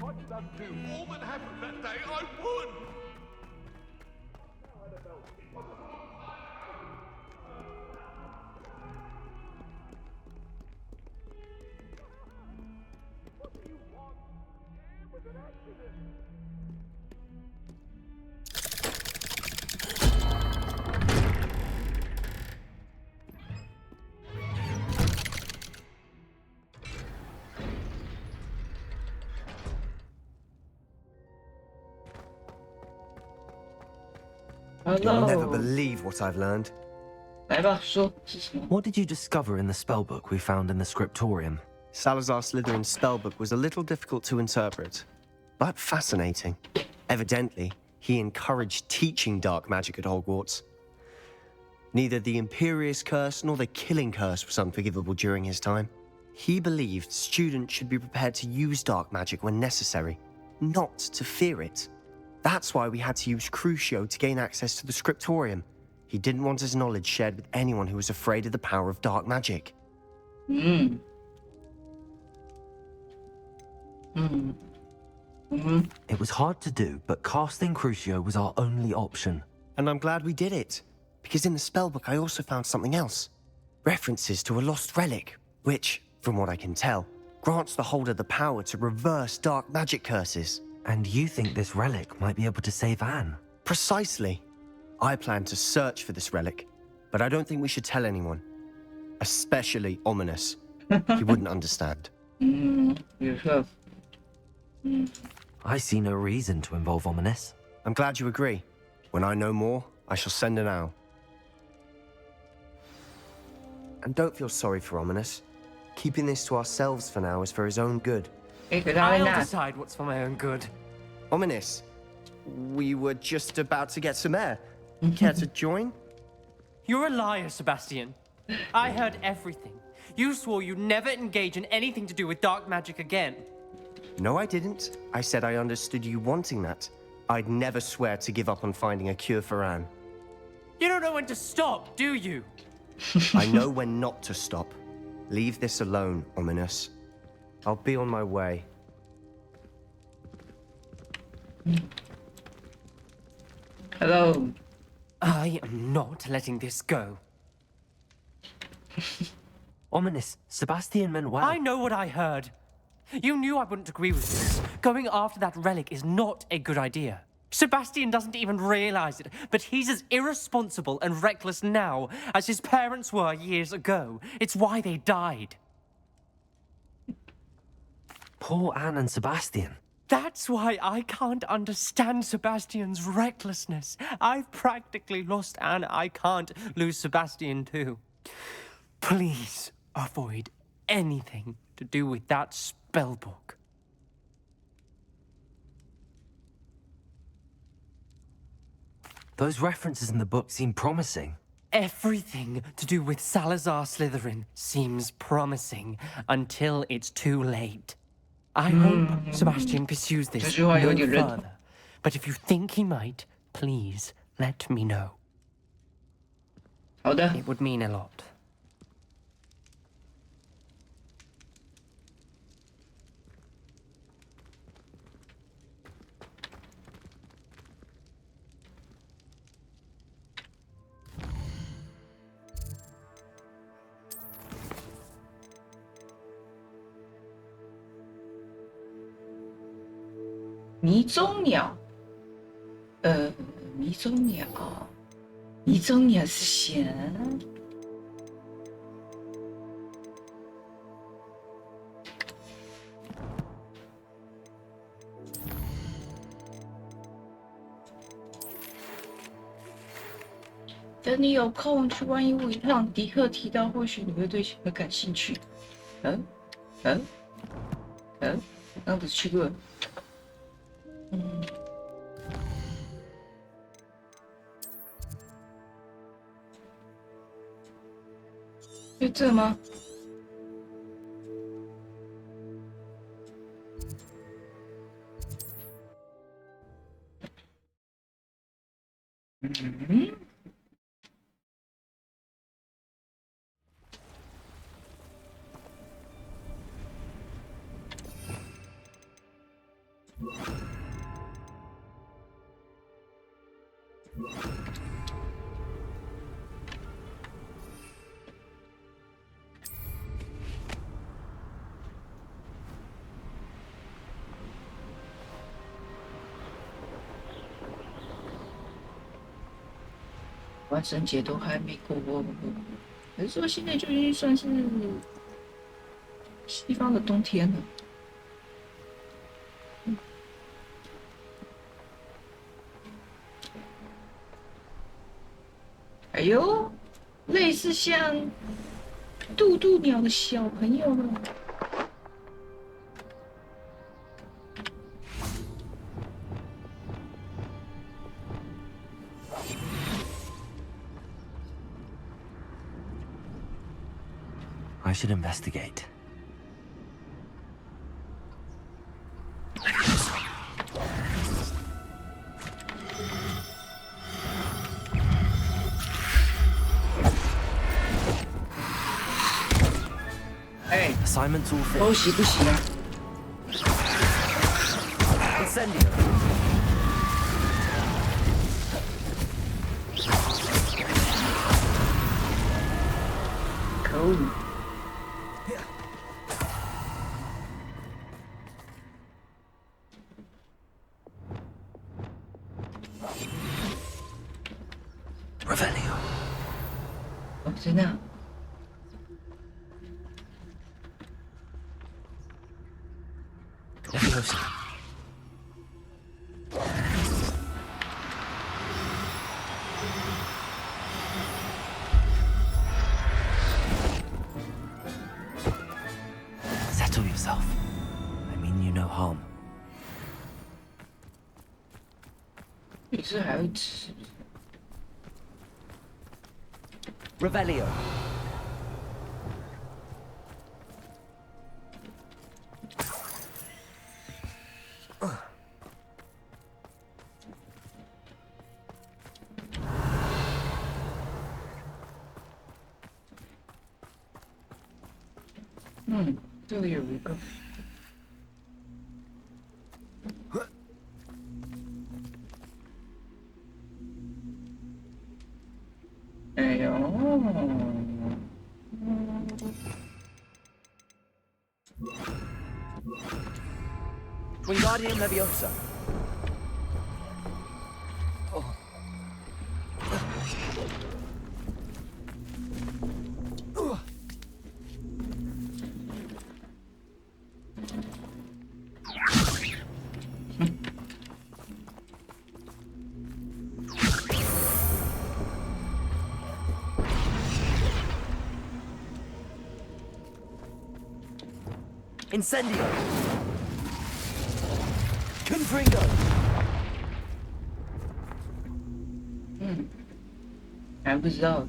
I'd love to. All that happened that day, I would. What do you want? It was an accident. You'll never believe what I've learned. 来吧，说是什么？ What did you discover in the spellbook we found in the scriptorium? Salazar Slytherin's spellbook was a little difficult to interpret, but fascinating. Evidently, he encouraged teaching dark magic at Hogwarts. Neither the Imperious Curse nor the Killing Curse was unforgivable during his time. He believed students should be prepared to use dark magic when necessary, not to fear it. That's why we had to use Crucio to gain access to the scriptorium. He didn't want his knowledge shared with anyone who was afraid of the power of dark magic. It It was hard to do, but casting Crucio was our only option. And I'm glad we did it, because in the spellbook I also found something else. References to a lost relic, which, from what I can tell, grants the holder the power to reverse dark magic curses. And you think this relic might be able to save Anne? Precisely. I plan to search for this relic, but I don't think we should tell anyone. Especially Ominous. He wouldn't understand. you have. I see no reason to involve Ominous. I'm glad you agree. When I know more, I shall send an owl. And don't feel sorry for Ominous. Keeping this to ourselves for now is for his own good. 给他来 I'll 拿。 decide what's for my own good. Ominous, we were just about to get some air. Care to join? You're a liar, Sebastian. I heard everything. You swore you'd never engage in anything to do with dark magic again. No, I didn't. I said I understood you wanting that. I'd never swear to give up on finding a cure for Anne. You don't know when to stop, do you? I know when not to stop. Leave this alone, Ominous. I'll be on my way. Hello. I am not letting this go. Ominous, Sebastian meant well. I know what I heard. You knew I wouldn't agree with this. Going after that relic is not a good idea. Sebastian doesn't even realize it, but he's as irresponsible and reckless now as his parents were years ago. It's why they died. Poor Anne and Sebastian. That's why I can't understand Sebastian's recklessness. I've practically lost Anne. I can't lose Sebastian too. Please avoid anything to do with that spellbook. Those references in the book seem promising. Everything to do with Salazar Slytherin seems promising until it's too late. I hope Sebastian pursues this 这句话有 no 点认同。 further. But if you think he might, please let me know. 好的， It would mean a lot. 迷踪鸟。迷踪鸟，迷踪鸟是谁？等你有空去万一物一趟，迪克提到，或许你会对其感兴趣。刚刚不是去过？就这吗？万圣节都还没过，可是说现在就已经算是西方的冬天了。哎呦，类似像渡渡鸟的小朋友了。I should investigate. Assignments all 偷 finished. 袭不行啊！ Incendio. 可恶！ Revelio. 哦，真的啊。 Leviosa. Settle yourself. I mean you no harm. 你是还会吃？ Revelio. "嗯，这里有一个。哎呦，Wingardium Leviosa. Incendio. Confringo. 还不知道。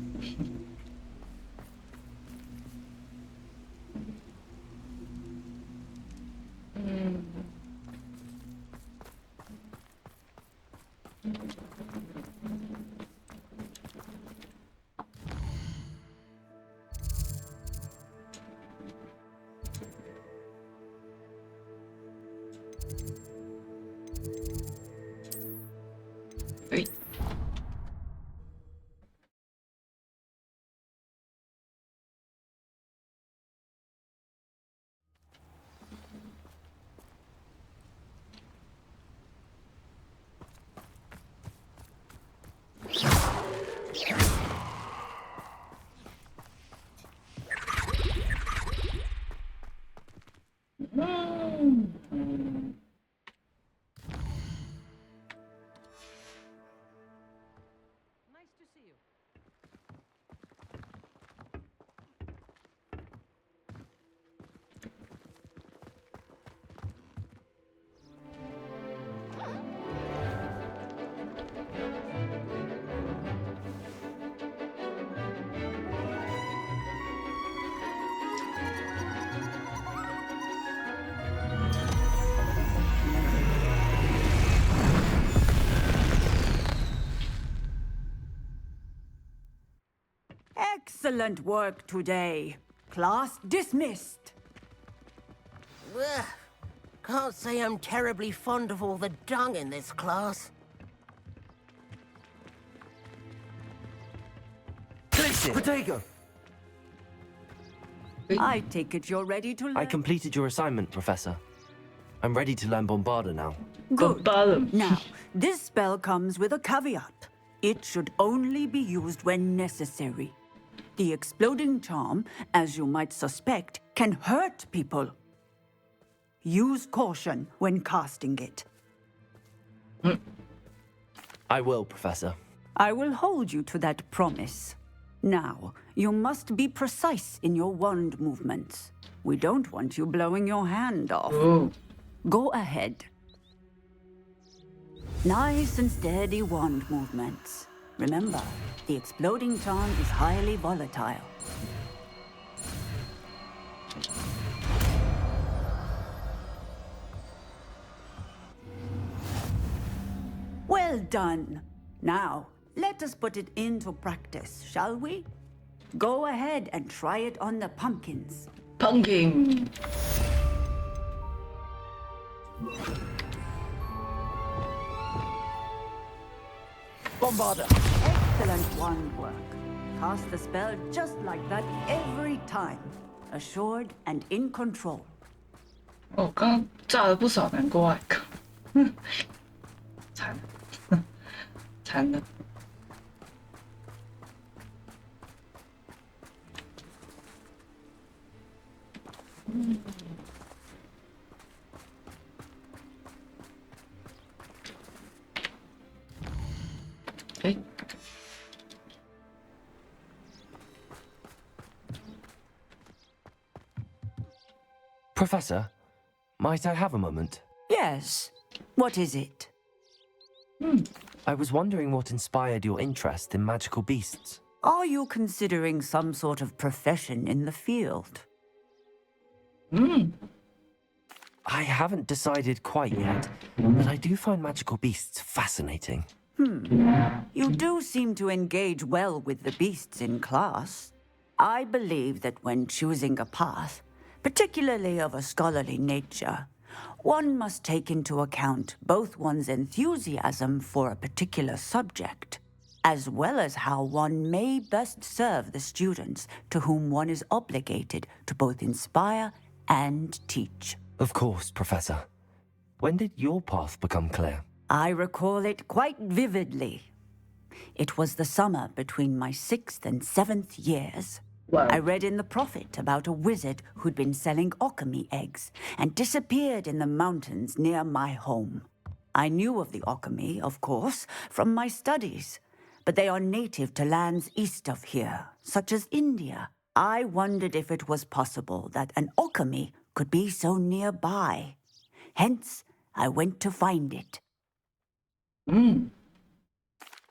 哎。Excellent work today. Class dismissed. Ugh. Can't say I'm terribly fond of all the dung in this class. it? Protego! I take it you're ready to learn. I completed your assignment, Professor. I'm ready to learn Bombarda now. Good. Bombarda. Now, this spell comes with a caveat. It should only be used when necessary. The exploding charm, as you might suspect, can hurt people. Use caution when casting it. I will, Professor. I will hold you to that promise. Now, you must be precise in your wand movements. We don't want you blowing your hand off. Oh. Go ahead. Nice and steady wand movements. Remember, the exploding charm is highly volatile. Well done. Now, let us put it into practice, shall we? Go ahead and try it on the pumpkins. Pumpkin. Bombarda! Excellent wand work. Cast the spell just like that every time. Assured and in control. 哦，刚刚炸了不少南瓜，惨了，惨了。哎。 Professor, might I have a moment? Yes. What is it? I was wondering what inspired your interest in magical beasts. Are you considering some sort of profession in the field? I haven't decided quite yet, but I do find magical beasts fascinating. You do seem to engage well with the beasts in class. I believe that when choosing a path, particularly of a scholarly nature, one must take into account both one's enthusiasm for a particular subject, as well as how one may best serve the students to whom one is obligated to both inspire and teach. Of course, Professor. When did your path become clear? I recall it quite vividly. It was the summer between my 6th and 7th years. Wow. I read in the Prophet about a wizard who'd been selling alchemy eggs and disappeared in the mountains near my home. I knew of the alchemy, of course, from my studies, but they are native to lands east of here, such as India. I wondered if it was possible that an alchemy could be so nearby. Hence, I went to find it.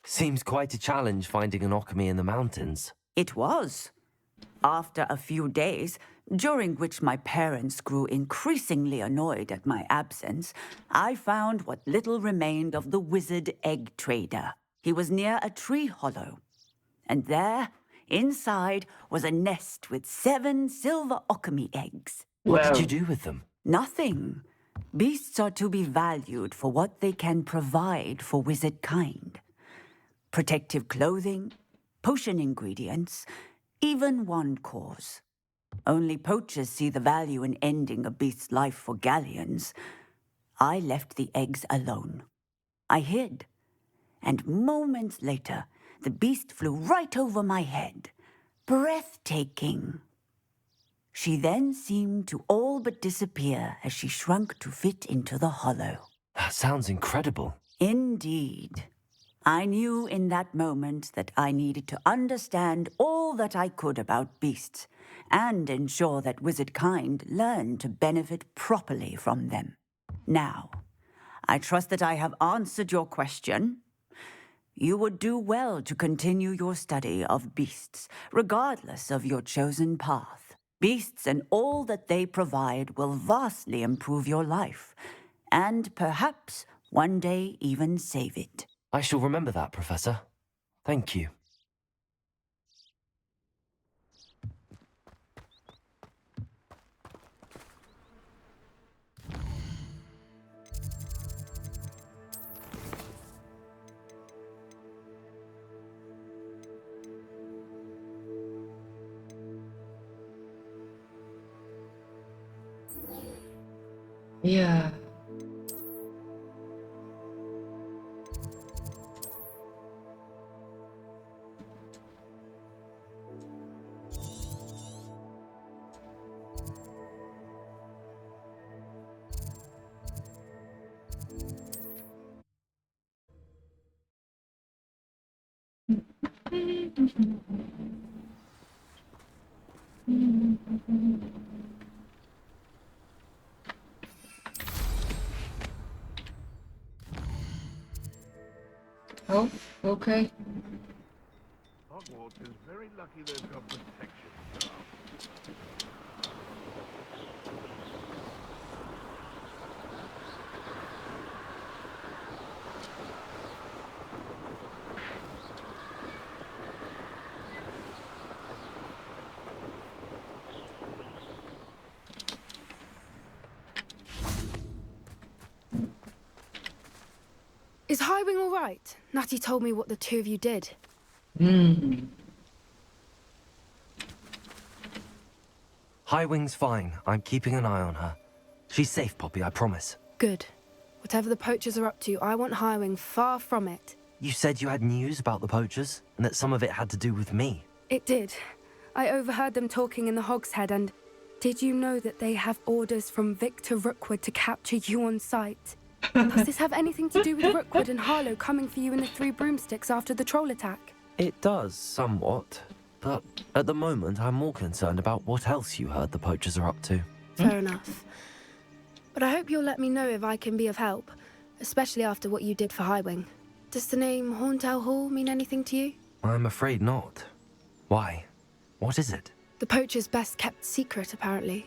Seems quite a challenge finding an alchemy in the mountains. It was. After a few days, during which my parents grew increasingly annoyed at my absence, I found what little remained of the wizard egg trader. He was near a tree hollow. And there, inside, was a nest with 7 silver alchemy eggs. What Wow. did you do with them? Nothing. Beasts are to be valued for what they can provide for wizard kind. Protective clothing, potion ingredients, even wand cores. Only poachers see the value in ending a beast's life for galleons. I left the eggs alone. I hid. And moments later, the beast flew right over my head. Breathtaking. She then seemed to all but disappear as she shrunk to fit into the hollow. That sounds incredible. Indeed. I knew in that moment that I needed to understand all that I could about beasts and ensure that wizard kind learned to benefit properly from them. Now, I trust that I have answered your question. You would do well to continue your study of beasts, regardless of your chosen path. Beasts and all that they provide will vastly improve your life, and perhaps one day even save it. I shall remember that, Professor. Thank you. Yeah. Oh, okay. Hogwarts is very lucky they've got protection staff. Is Highwing all right? Natty told me what the two of you did. Highwing's fine. I'm keeping an eye on her. She's safe, Poppy, I promise. Good. Whatever the poachers are up to, I want Highwing far from it. You said you had news about the poachers, and that some of it had to do with me. It did. I overheard them talking in the Hogshead, and did you know that they have orders from Victor Rookwood to capture you on sight? Does this have anything to do with Rookwood and Harlow coming for you in the Three Broomsticks after the troll attack? It does, somewhat. But at the moment, I'm more concerned about what else you heard the poachers are up to. Fair enough. But I hope you'll let me know if I can be of help, especially after what you did for Highwing. Does the name Horntown Hall mean anything to you? I'm afraid not. Why? What is it? The poachers' best kept secret, apparently.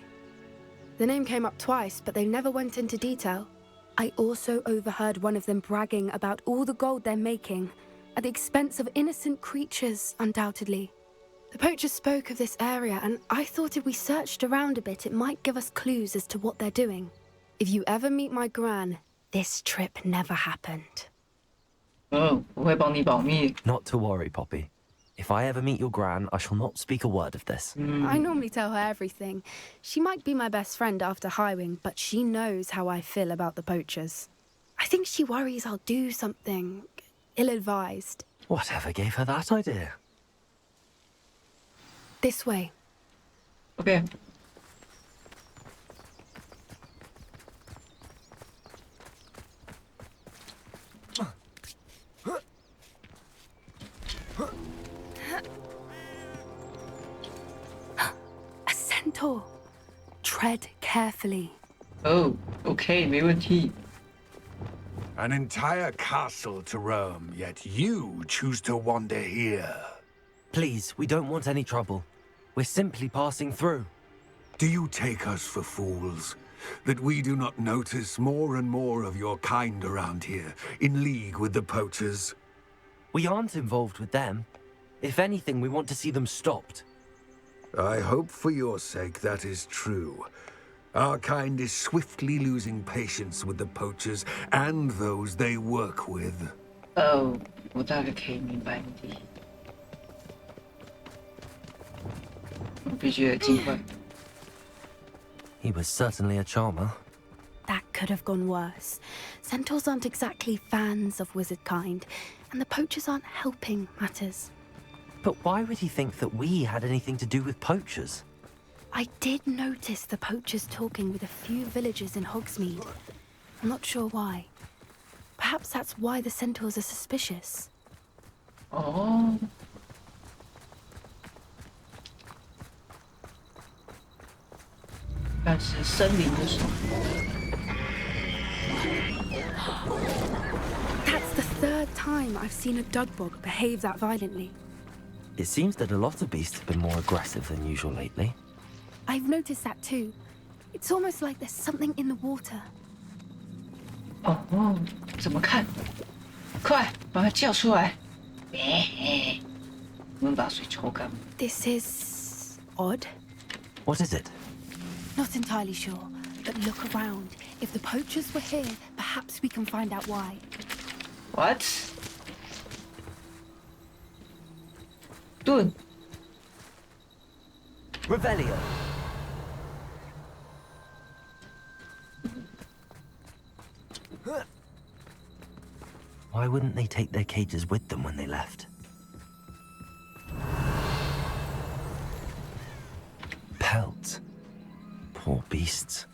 The name came up twice, but they never went into detail. I also overheard one of them bragging about all the gold they're making, at the expense of innocent creatures, undoubtedly. The poachers spoke of this area, and I thought if we searched around a bit, it might give us clues as to what they're doing. If you ever meet my gran, this trip never happened. Oh, 我会帮你保密。 Not to worry, Poppy. If I ever meet your gran, I shall not speak a word of this. I normally tell her everything. She might be my best friend after Highwing, but she knows how I feel about the poachers. I think she worries I'll do something ill-advised. Whatever gave her that idea? This way. Okay. A centaur. Tread carefully. Oh, okay, 没问题。 An entire castle to roam, yet you choose to wander here. Please, we don't want any trouble. We're simply passing through. Do you take us for fools? That we do not notice more and more of your kind around here, in league with the poachers? We aren't involved with them. If anything, we want to see them stopped. I hope for your sake that is true. Our kind is swiftly losing patience with the poachers and those they work with. Oh, 我大概可以明白你的。我必须得尽快。 He was certainly a charmer. That could have gone worse. Centaurs aren't exactly fans of wizard kind, and the poachers aren't helping matters. But why would he think that we had anything to do with poachers? I did notice the poachers talking with a few villagers in Hogsmeade. I'm not sure why. Perhaps that's why the centaurs are suspicious. 哦。 但是森林的时候， That's the third time I've seen a Dugbog behave that violently. It seems that a lot of beasts have been more aggressive than usual lately. I've noticed that too. It's almost like there's something in the water. 哦，怎么看？快把它叫出来！我们把水抽干。 This is odd. What is it? Not entirely sure, but look around. If the poachers were here, perhaps we can find out why. What？盾。 Revelio. Why wouldn't they take their cages with them when they left? Pelts. Poor beasts.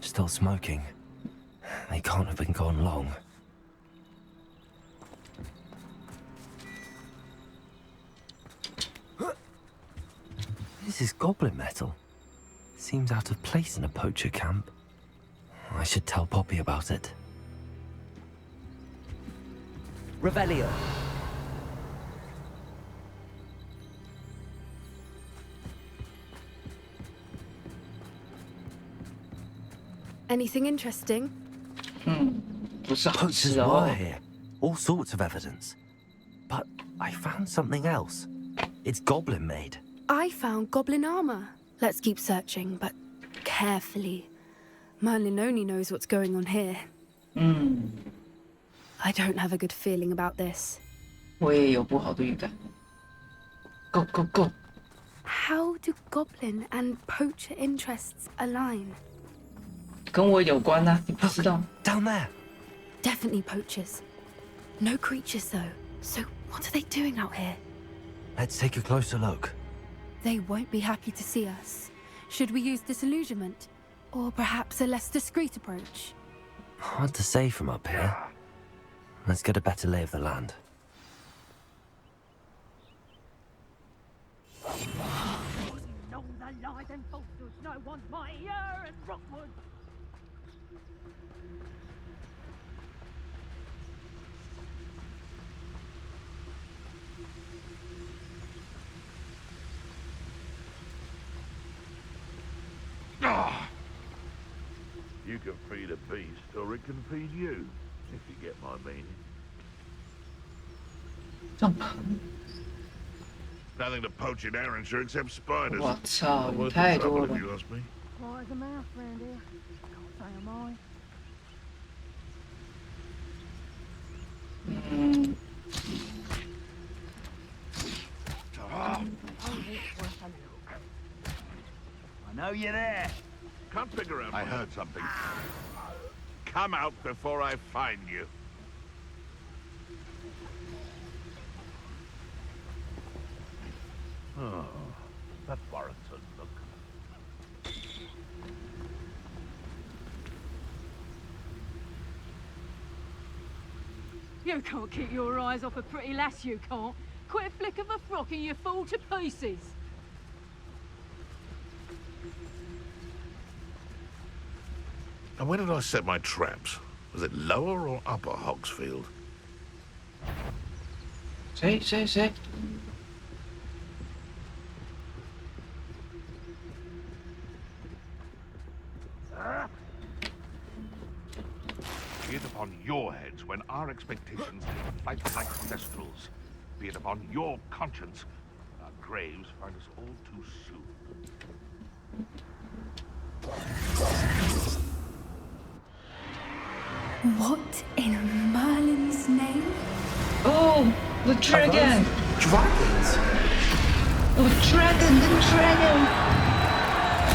Still smoking. They can't have been gone long. This is goblin metal. Seems out of place in a poacher camp. I should tell Poppy about it. Revelio. Anything interesting? 不是好 Poachers 吃哦 were。here. All sorts of evidence. But I found something else. It's goblin made. I found goblin armor. Let's keep searching, but carefully. Merlin only knows what's going on here. I don't have a good feeling about this. 我也有不好的预感。Go go go！ How do goblin and poacher interests align? 跟我有关啊，你不知道？ Down there. Definitely poachers. No creatures though. So what are they doing out here? Let's take a closer look. They won't be happy to see us. Should we use disillusionment? Or perhaps a less discreet approach? Hard to say from up here. Let's get a better lay of the land. You can feed a beast, or it can feed you, if you get my meaning. Jump！ Nothing to poach in Arrowshire except spiders. 我操， Worth 你 the 太 trouble 多 if 了 you。ask me. Quiet as a mouse round here. Can't say am I. 嗯， I know you're there. Can't figure out. I heard something. Come out before I find you. Oh, that warrants a look. You can't keep your eyes off a pretty lass, you can't. Quit a flick of a frock and you fall to pieces. And where did I set my traps? Was it lower or upper Hogsfield? 谁？ Be it upon your heads when our expectations take flight like kestrels. Be it upon your conscience. Our graves find us all too soon. What in Merlin's name? Oh, the dragon! Dragons? Oh, dragon! The dragon!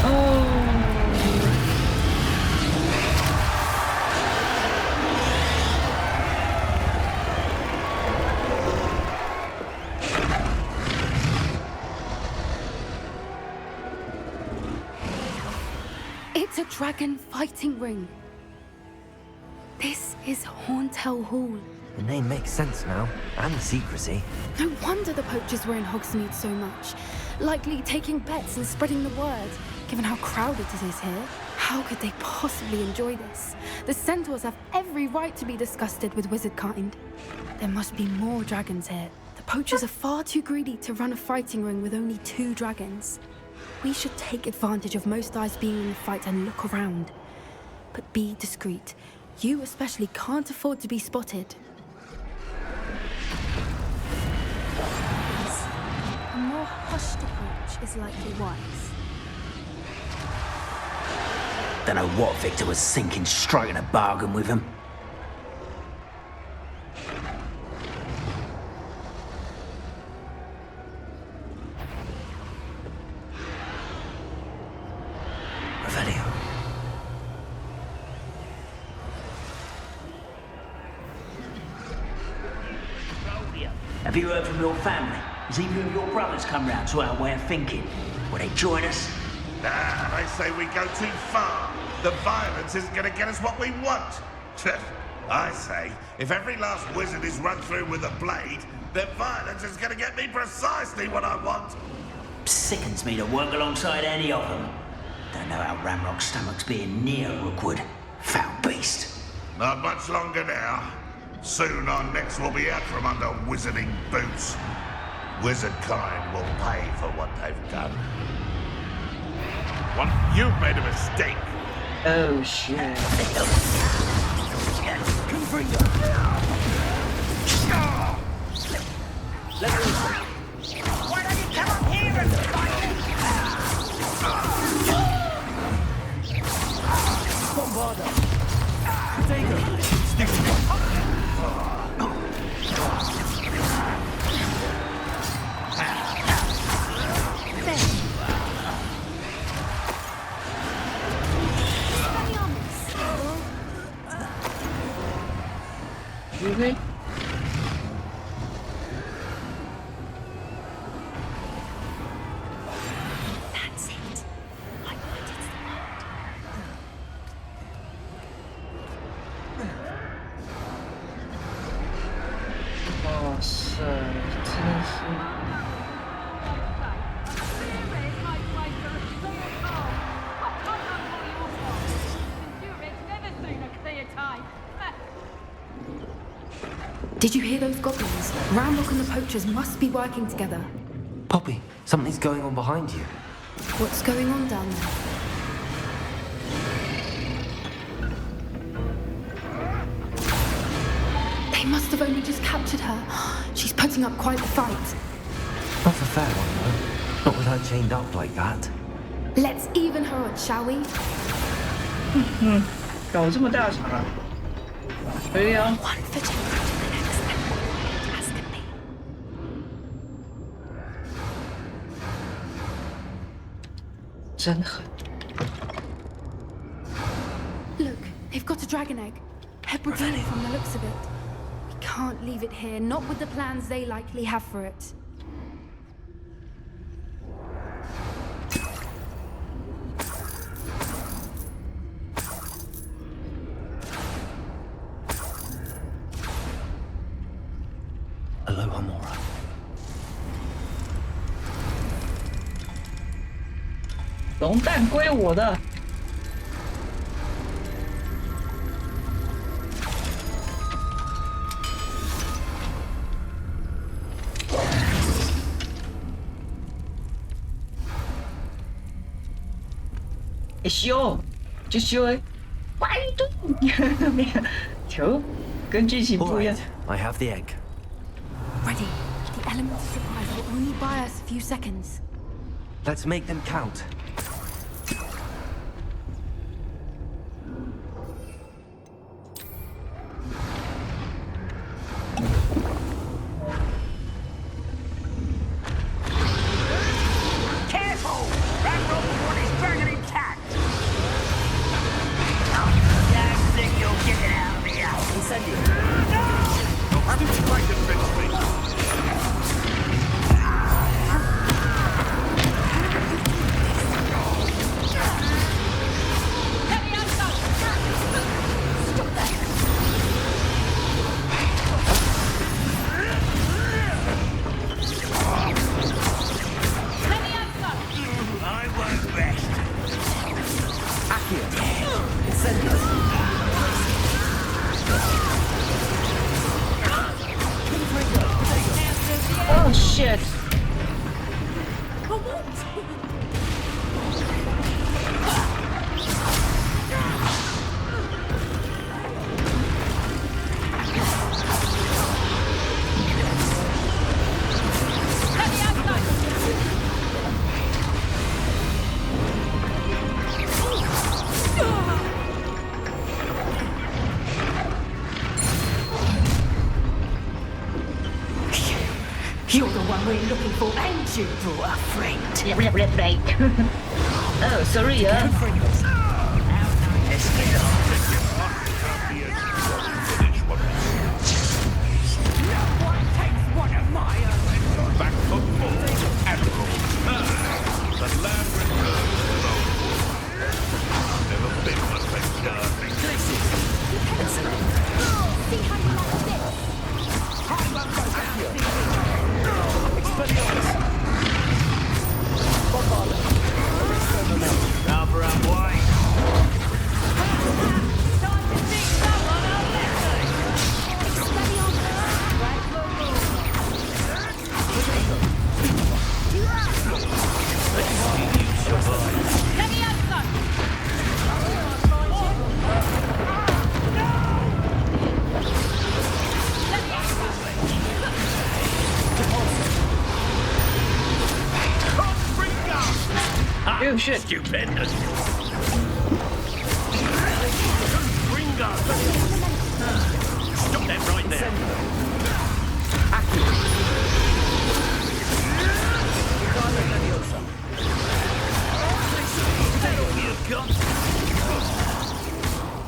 Oh. It's a dragon fighting ring. This is Hauntel Hall. The name makes sense now, and the secrecy. No wonder the poachers were in Hogsmeade so much. Likely taking bets and spreading the word, given how crowded it is here. How could they possibly enjoy this? The centaurs have every right to be disgusted with wizard kind. There must be more dragons here. The poachers are far too greedy to run a fighting ring with only 2 dragons. We should take advantage of most eyes being in the fight and look around. But be discreet. You especially can't afford to be spotted. A hushed approach is likely wise. Don't know what Victor was thinking, striking a bargain with him. Revelio. Have you heard from your family? Has either of your brothers come round to our way of thinking? Will they join us? Nah, they say we go too far. The violence isn't going to get us what we want. I say, if every last wizard is run through with a blade, then violence is going to get me precisely what I want. Sickens me to work alongside any of them. Don't know how Ramrock's stomach's being near Rookwood. Foul beast. Not much longer now. Soon our necks will be out from under wizarding boots. Wizard kind will pay for what they've done. Well, you've made a mistake. Oh shit. Why don't you come up here and fight? Really? That's it. I wanted the word. 哇塞，真的是。 Did you hear those goblins? Ramrock and the poachers must be working together. Poppy, something's going on behind you. What's going on down there? They must have only just captured her. She's putting up quite the fight. Not a fair one, though. Not with her chained up like that. Let's even her on, shall we? 搞这么大场啊！可以啊。 One for two to the next and as can be. Look, they've got a dragon egg. Hebridean from the looks of it. We can't leave it here, not with the plans they likely have for it. Aloha Mora. 龙蛋归我的。修，就修哎。What are you doing？ 没有，球跟剧情不一样。 I have the egg. Ready. The element of surprise will only buy us a few seconds. Let's make them count. Careful! Ramrock one is dragon intact! Damn thing you'll get it out of here! Incendio! You'll have to fight eventually. I won't rest. Accio. Incendio. Oh shit! You're the one we're looking for, and you brought a friend. Oh, sorry, yeah. Back foot forward and roll. The land returns to never been much like darling. See how you like this? Cover up wide. Oh shit. Stupendous. Stop that right there.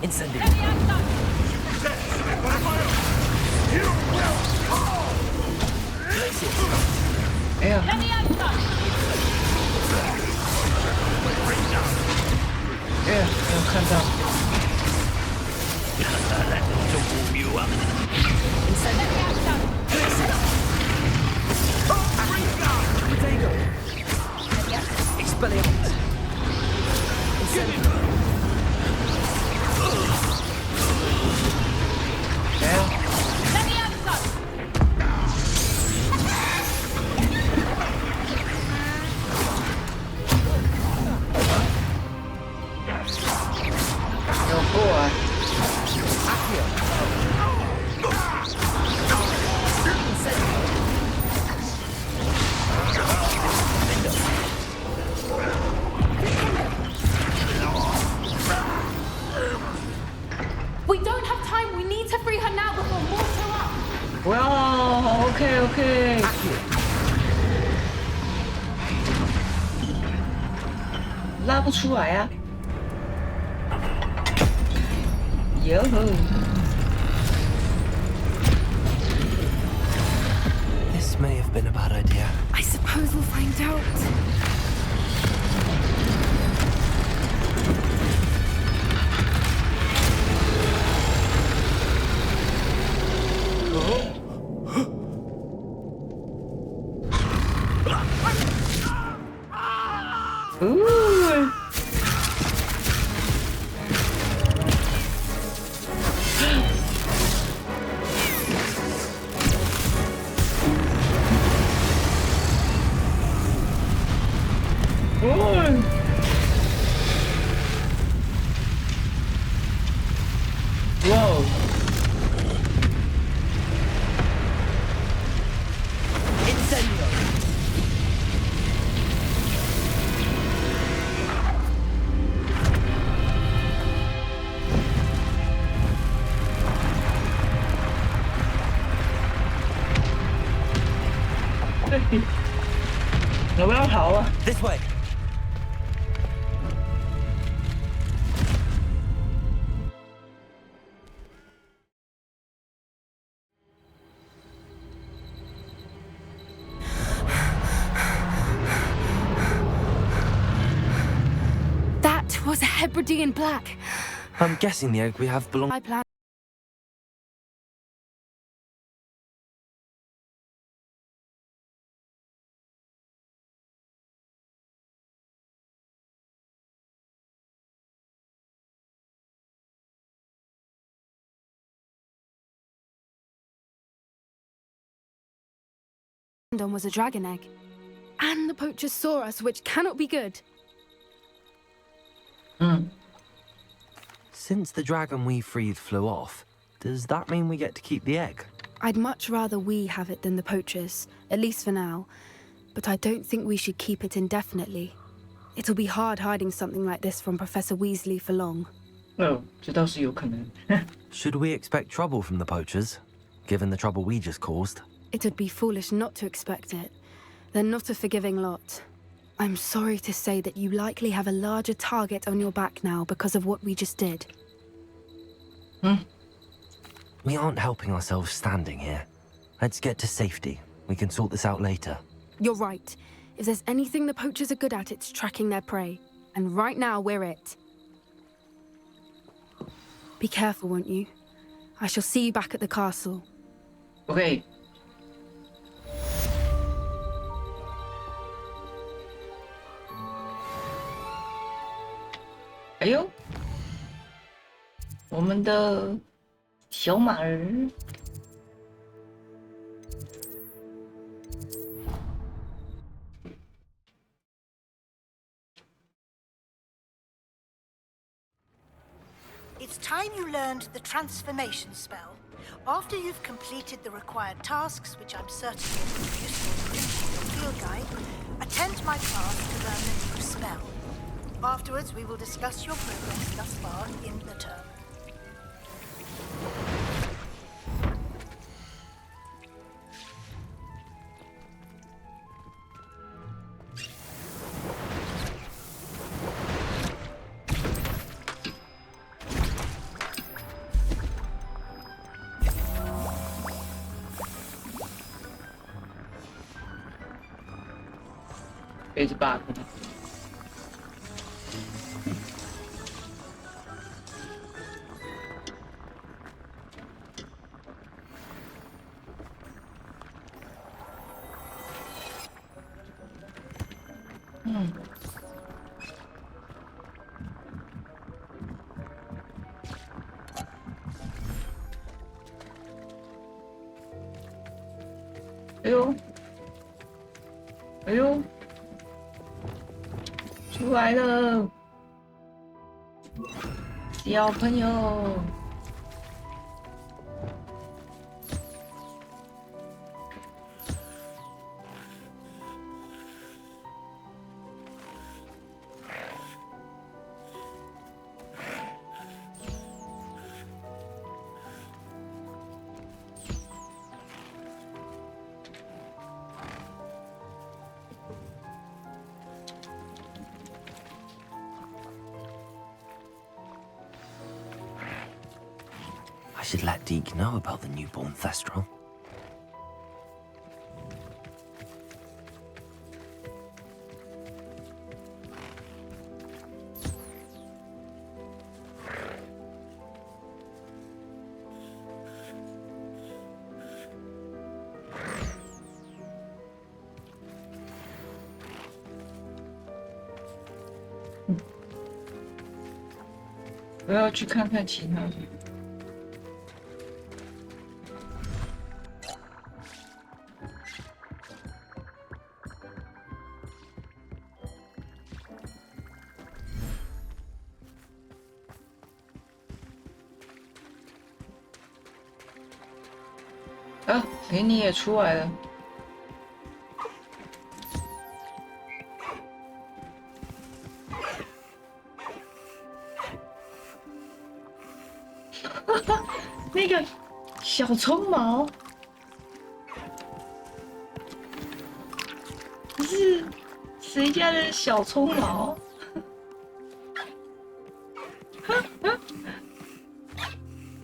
Incendiary. Yeah. Yeah, 有看到。 That will warm you up. Expelliarmus. Incendiary. Yeah. Oh boy. We don't have time. We need to free her now before more show up. Well, okay. 拉不出来啊。哟吼。 This may have been a bad idea. I suppose we'll find out. Ooh. Whoa. Incendio. This way. That was a Hebridean black. I'm guessing the egg we have belongs. My plan. Was a dragon egg. And the poachers saw us, which cannot be good. Since the dragon we freed flew off, does that mean we get to keep the egg? I'd much rather we have it than the poachers, at least for now. But I don't think we should keep it indefinitely. It'll be hard hiding something like this from Professor Weasley for long. Oh, 这倒是有可能。 Should we expect trouble from the poachers, given the trouble we just caused? It'd be foolish not to expect it. They're not a forgiving lot. I'm sorry to say that you likely have a larger target on your back now because of what we just did. We aren't helping ourselves standing here. Let's get to safety. We can sort this out later. You're right. If there's anything the poachers are good at, it's tracking their prey. And right now, we're it. Be careful, won't you? I shall see you back at the castle. OK。哎呦，我们的小马儿。It's time you learned the transformation spell. After you've completed the required tasks, which I'm certain will be useful for your field guide, attend my class to learn the new spell. Afterwards, we will discuss your progress thus far in the term. It's back. Eh呦，哎呦，出来了，小朋友。I should let Deke know about the newborn Thestral. 응. 我要去看看其他的。啊，给你也出来了。那个小葱毛，这是谁家的小葱毛？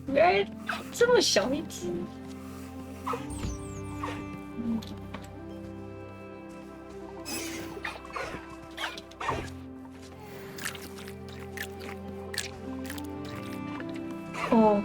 原来这么小一只。哦。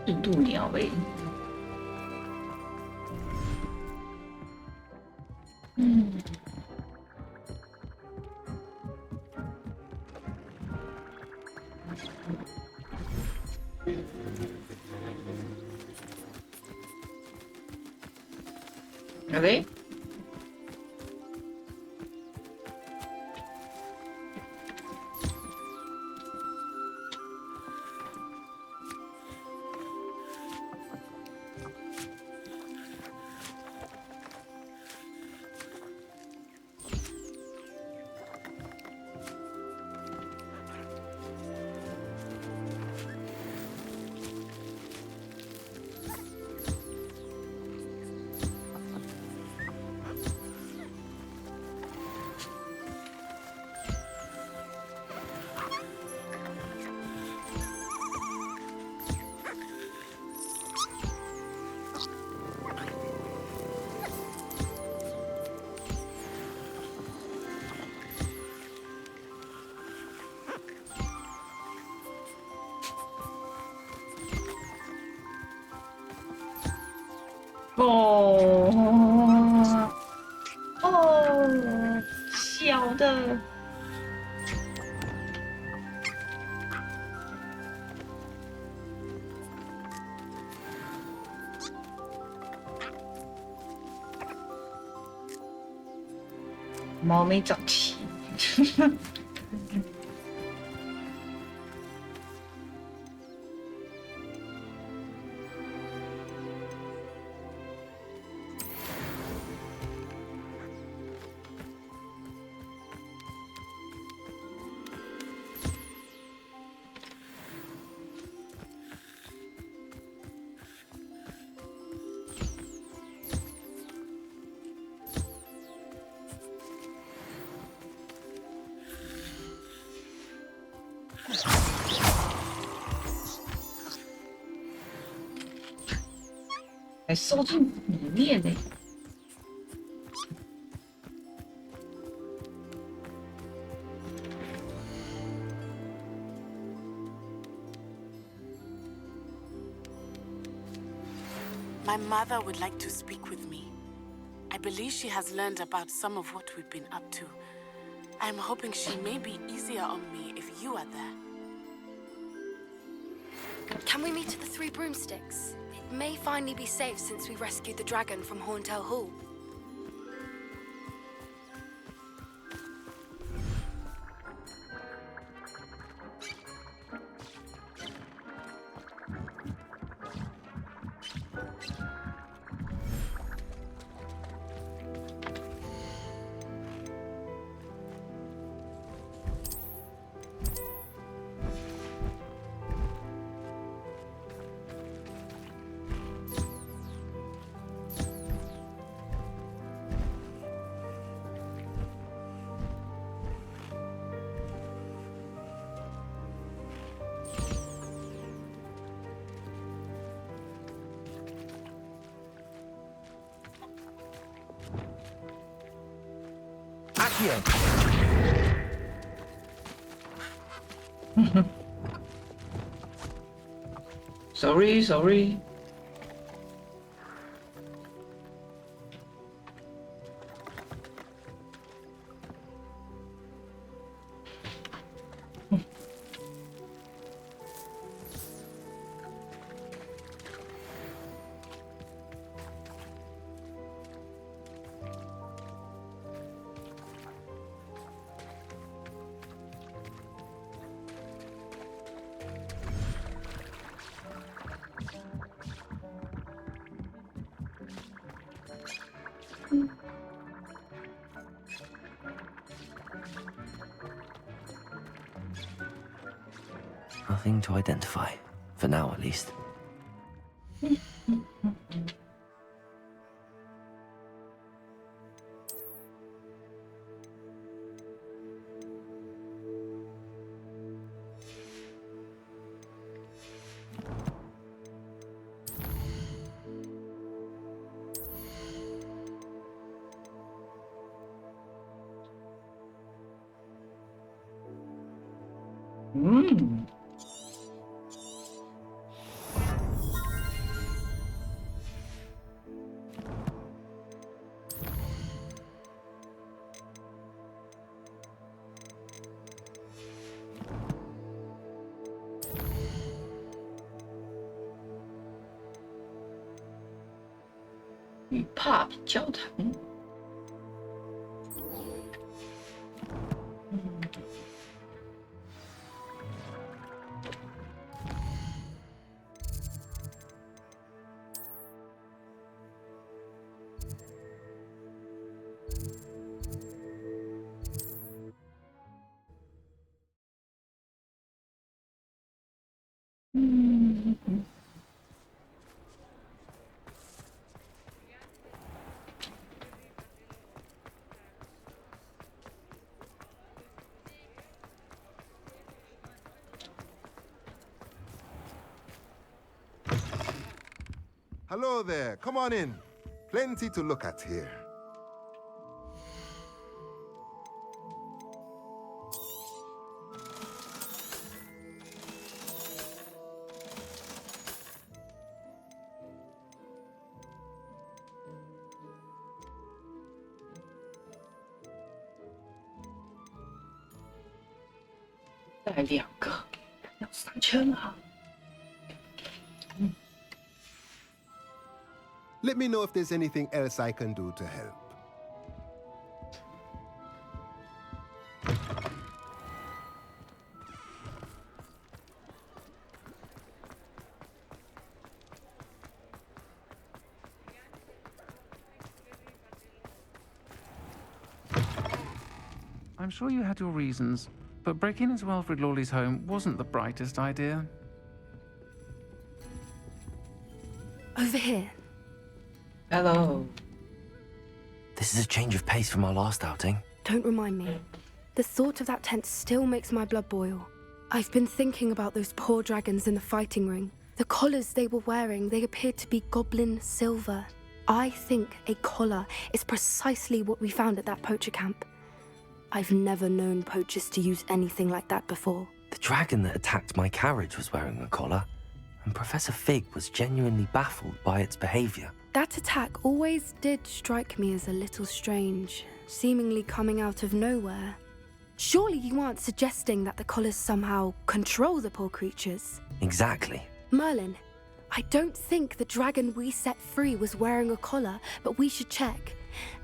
印度鸟欸。OK。小的。毛没长齐。还收进里面呢。My mother would like to speak with me. I believe she has learned about some of what we've been up to. I'm hoping she may be easier on me if you are there. Can we meet at the Three Broomsticks? It may finally be safe since we rescued the dragon from Horntail Hall. Sorry. Nothing to identify, for now at least. 与帕比交谈。Hello there. Come on in. Plenty to look at here.带2个，要3000啊。 Let me know if there's anything else I can do to help. I'm sure you had your reasons, but breaking into Wilfred Lawley's home wasn't the brightest idea. Over here. Hello. This is a change of pace from our last outing. Don't remind me. The thought of that tent still makes my blood boil. I've been thinking about those poor dragons in the fighting ring. The collars they were wearing, they appeared to be goblin silver. I think a collar is precisely what we found at that poacher camp. I've never known poachers to use anything like that before. The dragon that attacked my carriage was wearing a collar, and Professor Fig was genuinely baffled by its behavior. That attack always did strike me as a little strange, seemingly coming out of nowhere. Surely you aren't suggesting that the collars somehow control the poor creatures? Exactly. Merlin, I don't think the dragon we set free was wearing a collar, but we should check.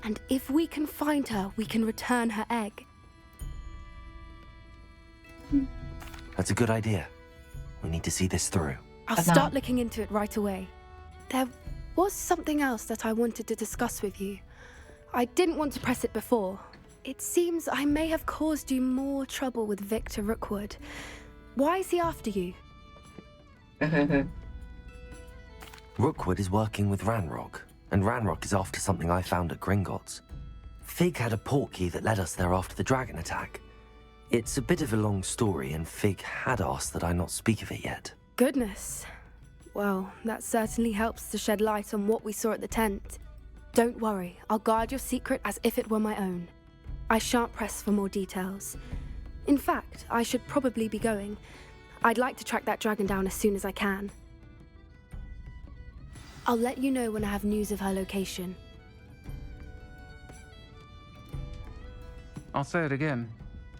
And if we can find her, we can return her egg. That's a good idea. We need to see this through. I'll start looking into it right away. There was something else that I wanted to discuss with you. I didn't want to press it before. It seems I may have caused you more trouble with Victor Rookwood. Why is he after you? Rookwood is working with Ranrock, and Ranrock is after something I found at Gringotts. Fig had a portkey that led us there after the dragon attack. It's a bit of a long story, and Fig had asked that I not speak of it yet. Goodness. Well, that certainly helps to shed light on what we saw at the tent. Don't worry, I'll guard your secret as if it were my own. I shan't press for more details. In fact, I should probably be going. I'd like to track that dragon down as soon as I can. I'll let you know when I have news of her location. I'll say it again.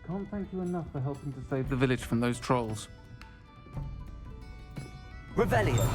Can't thank you enough for helping to save the village from those trolls. Revelio.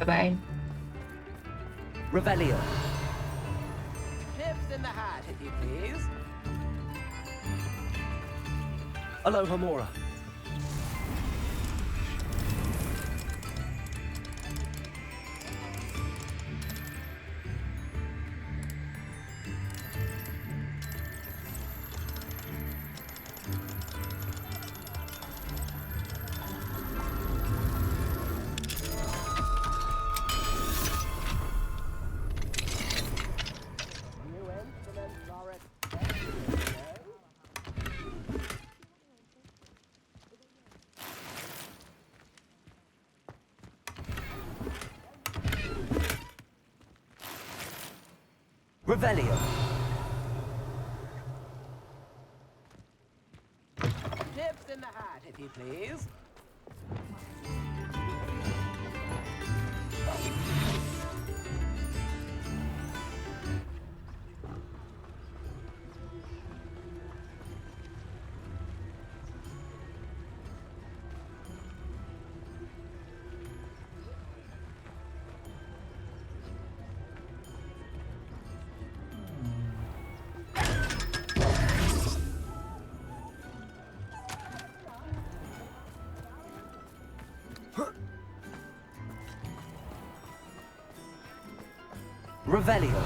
Bye-bye. Revelio. Chips in the hat, if you please. Aloha Mora. Revelio. Tips in the hat, if you please. Revelio.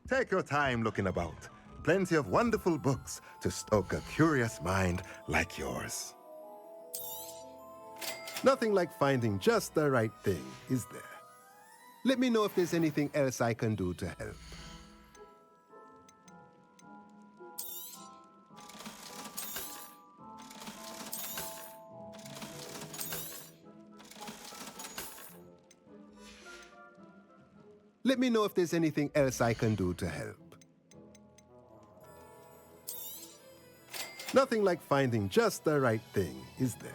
Take your time looking about. Plenty of wonderful books to stoke a curious mind like yours. Nothing like finding just the right thing, is there? Let me know if there's anything else I can do to help. Let me know if there's anything else I can do to help. Nothing like finding just the right thing, is there?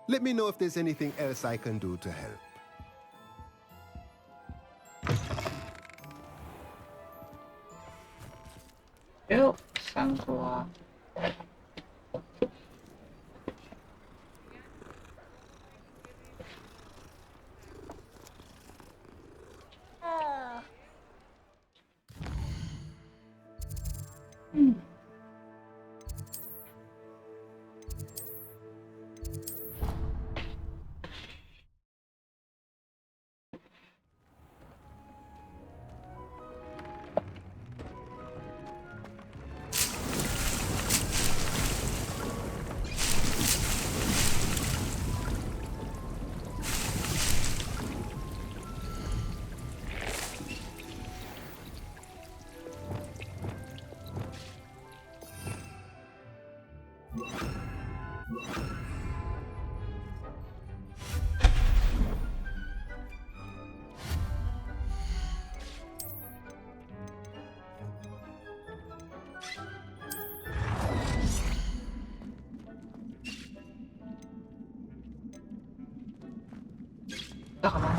Let me know if there's anything else I can do to help. Yo, 三国。干嘛？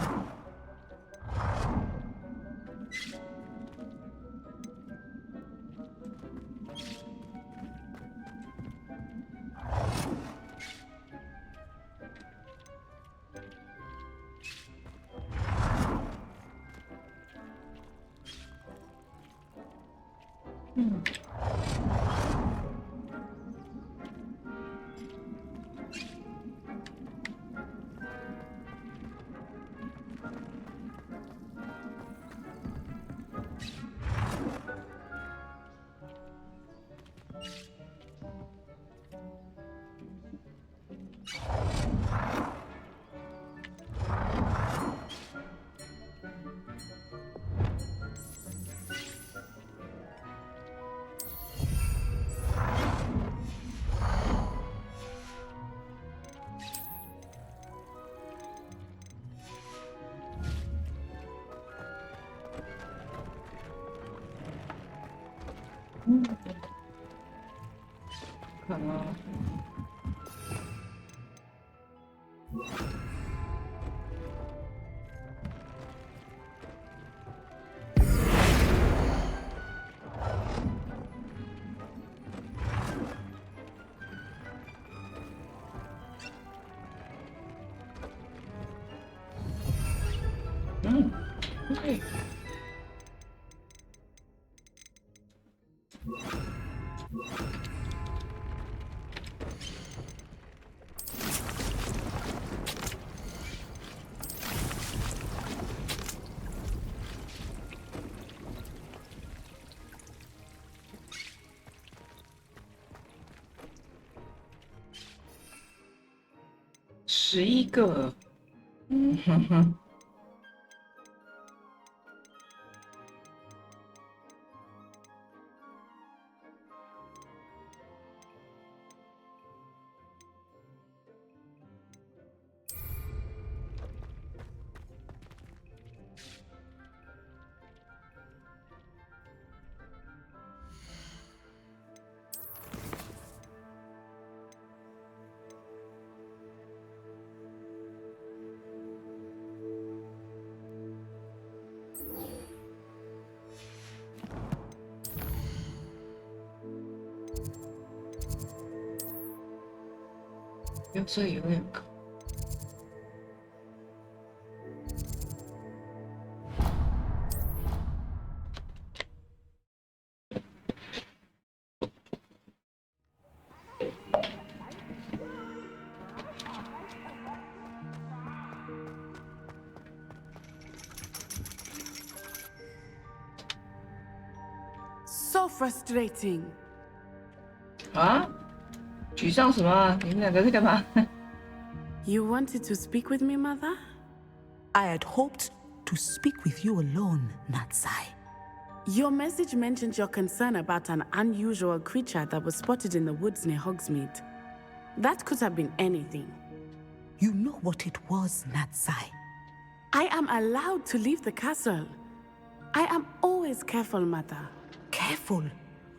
可能。对。11个，哼哼。有时候也会有个。So frustrating. 啊？沮丧什么啊？你们两个在干嘛？ You wanted to speak with me, Mother? I had hoped to speak with you alone, Natsai. Your message mentioned your concern about an unusual creature that was spotted in the woods near Hogsmeade. That could have been anything. You know what it was, Natsai. I am allowed to leave the castle. I am always careful, Mother. Careful?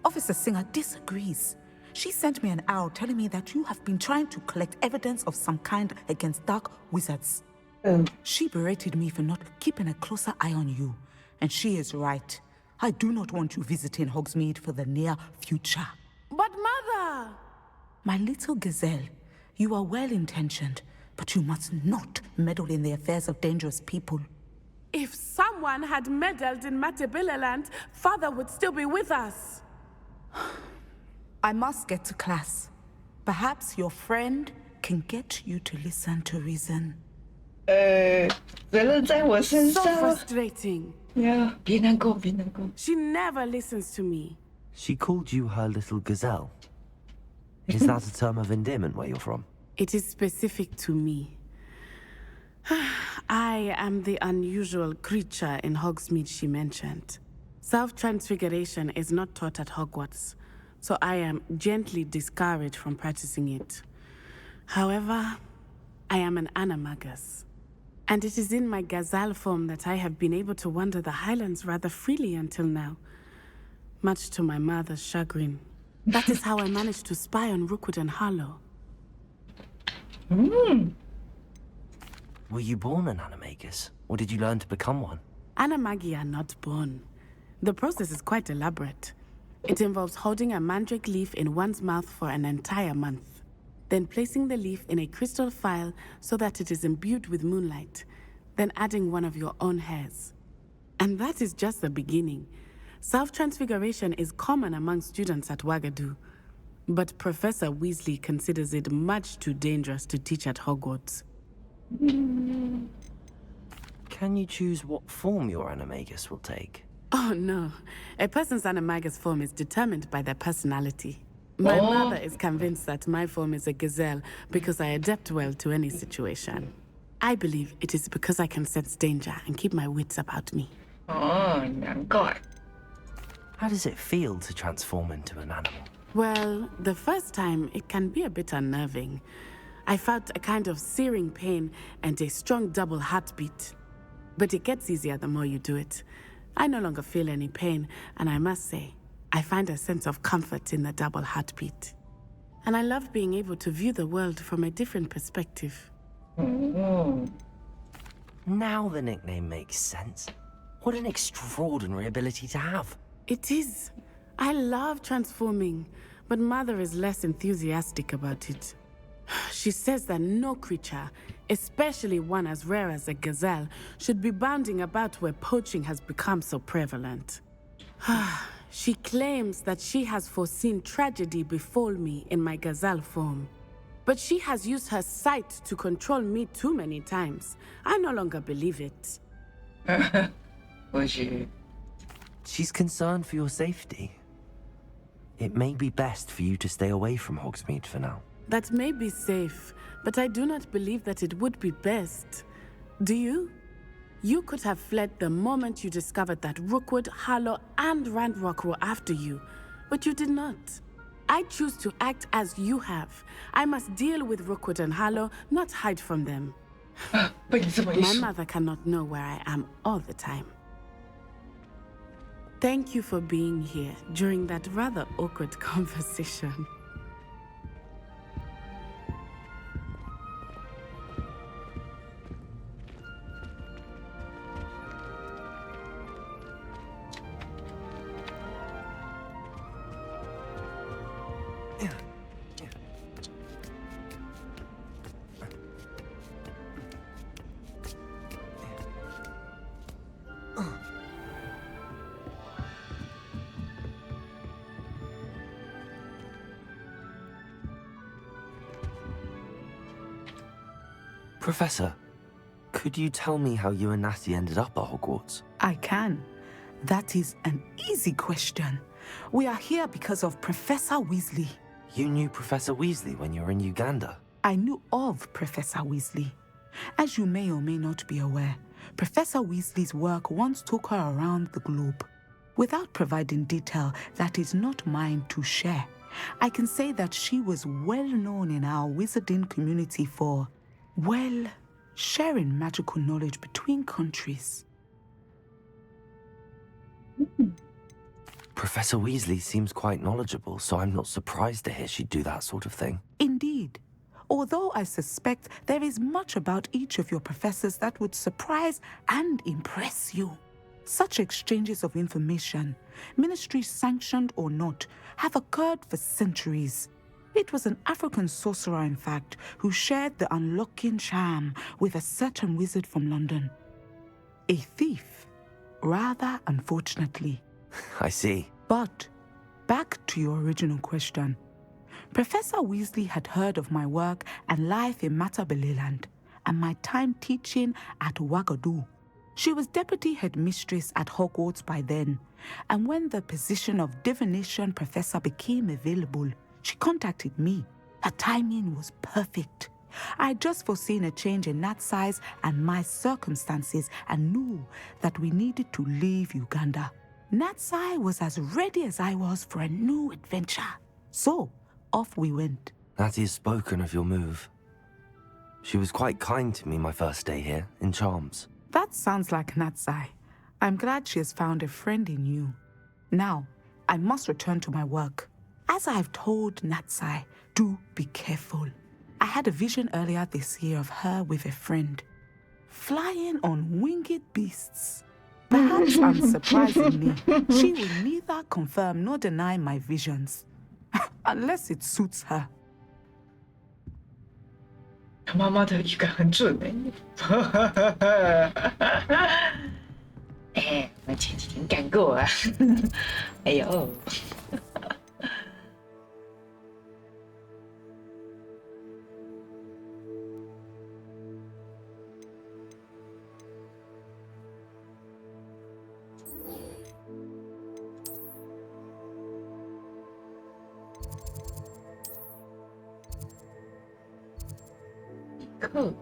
Officer Singer disagrees. She sent me an owl telling me that you have been trying to collect evidence of some kind against dark wizards. She berated me for not keeping a closer eye on you. And she is right. I do not want you visiting Hogsmeade for the near future. But Mother! My little gazelle, you are well-intentioned, but you must not meddle in the affairs of dangerous people. If someone had meddled in Matabeleland, Father would still be with us. I must get to class. Perhaps your friend can get you to listen to reason. 责任在我身 So 上。 frustrating. Yeah， 别难过，别难过。 She never listens to me. She called you her little gazelle. Is that a term of endearment where you're from? It is specific to me. I am the unusual creature in Hogsmeade she mentioned. Self-transfiguration is not taught at Hogwarts, so I am gently discouraged from practicing it. However, I am an animagus, and it is in my gazelle form that I have been able to wander the Highlands rather freely until now, much to my mother's chagrin. That is how I managed to spy on Rookwood and Harlow. Were you born an animagus, or did you learn to become one? Animagi are not born. The process is quite elaborate. It involves holding a mandrake leaf in one's mouth for an entire month, then placing the leaf in a crystal phial so that it is imbued with moonlight, then adding one of your own hairs. And that is just the beginning. Self-transfiguration is common among students at Wagadu, but Professor Weasley considers it much too dangerous to teach at Hogwarts. Can you choose what form your animagus will take? Oh no, a person's animagus form is determined by their personality. My mother is convinced that my form is a gazelle because I adapt well to any situation. I believe it is because I can sense danger and keep my wits about me. Oh, 难怪。 How does it feel to transform into an animal? Well, the first time it can be a bit unnerving. I felt a kind of searing pain and a strong double heartbeat. But it gets easier the more you do it. I no longer feel any pain, and I must say, I find a sense of comfort in the double heartbeat. And I love being able to view the world from a different perspective. Now the nickname makes sense. What an extraordinary ability to have. It is. I love transforming, but Mother is less enthusiastic about it. She says that no creature, especially one as rare as a gazelle, should be bounding about where poaching has become so prevalent. She claims that she has foreseen tragedy befall me in my gazelle form. But she has used her sight to control me too many times. I no longer believe it. She's concerned for your safety. It may be best for you to stay away from Hogsmeade for now. That may be safe, but I do not believe that it would be best. Do you? You could have fled the moment you discovered that Rookwood, Harlow, and Ranrock were after you, but you did not. I choose to act as you have. I must deal with Rookwood and Harlow, not hide from them. My mother cannot know where I am all the time. Thank you for being here during that rather awkward conversation. Professor, could you tell me how you and Natty ended up at Hogwarts? I can. That is an easy question. We are here because of Professor Weasley. You knew Professor Weasley when you were in Uganda? I knew of Professor Weasley. As you may or may not be aware, Professor Weasley's work once took her around the globe. Without providing detail that is not mine to share, I can say that she was well known in our wizarding community for, well, sharing magical knowledge between countries. Professor Weasley seems quite knowledgeable, so I'm not surprised to hear she'd do that sort of thing. Indeed. Although I suspect there is much about each of your professors that would surprise and impress you. Such exchanges of information, ministry sanctioned or not, have occurred for centuries. It was an African sorcerer, in fact, who shared the unlocking charm with a certain wizard from London. A thief, rather unfortunately. I see. But, back to your original question. Professor Weasley had heard of my work and life in Matabeleland, and my time teaching at Ouagadougou. She was deputy headmistress at Hogwarts by then, and when the position of divination professor became available, she contacted me. Her timing was perfect. I had just foreseen a change in Nat's size and my circumstances and knew that we needed to leave Uganda. Natsai was as ready as I was for a new adventure. So, off we went. Natty has spoken of your move. She was quite kind to me my first day here, in Charms. That sounds like Natsai. I'm glad she has found a friend in you. Now, I must return to my work. As I've told Natsai, do be careful. I had a vision earlier this year of her with a friend, flying on winged beasts. Perhaps unsurprisingly, she will neither confirm nor deny my visions, unless it suits her. 他妈妈的预感很准哎，我前几天干过啊，哎呦。课。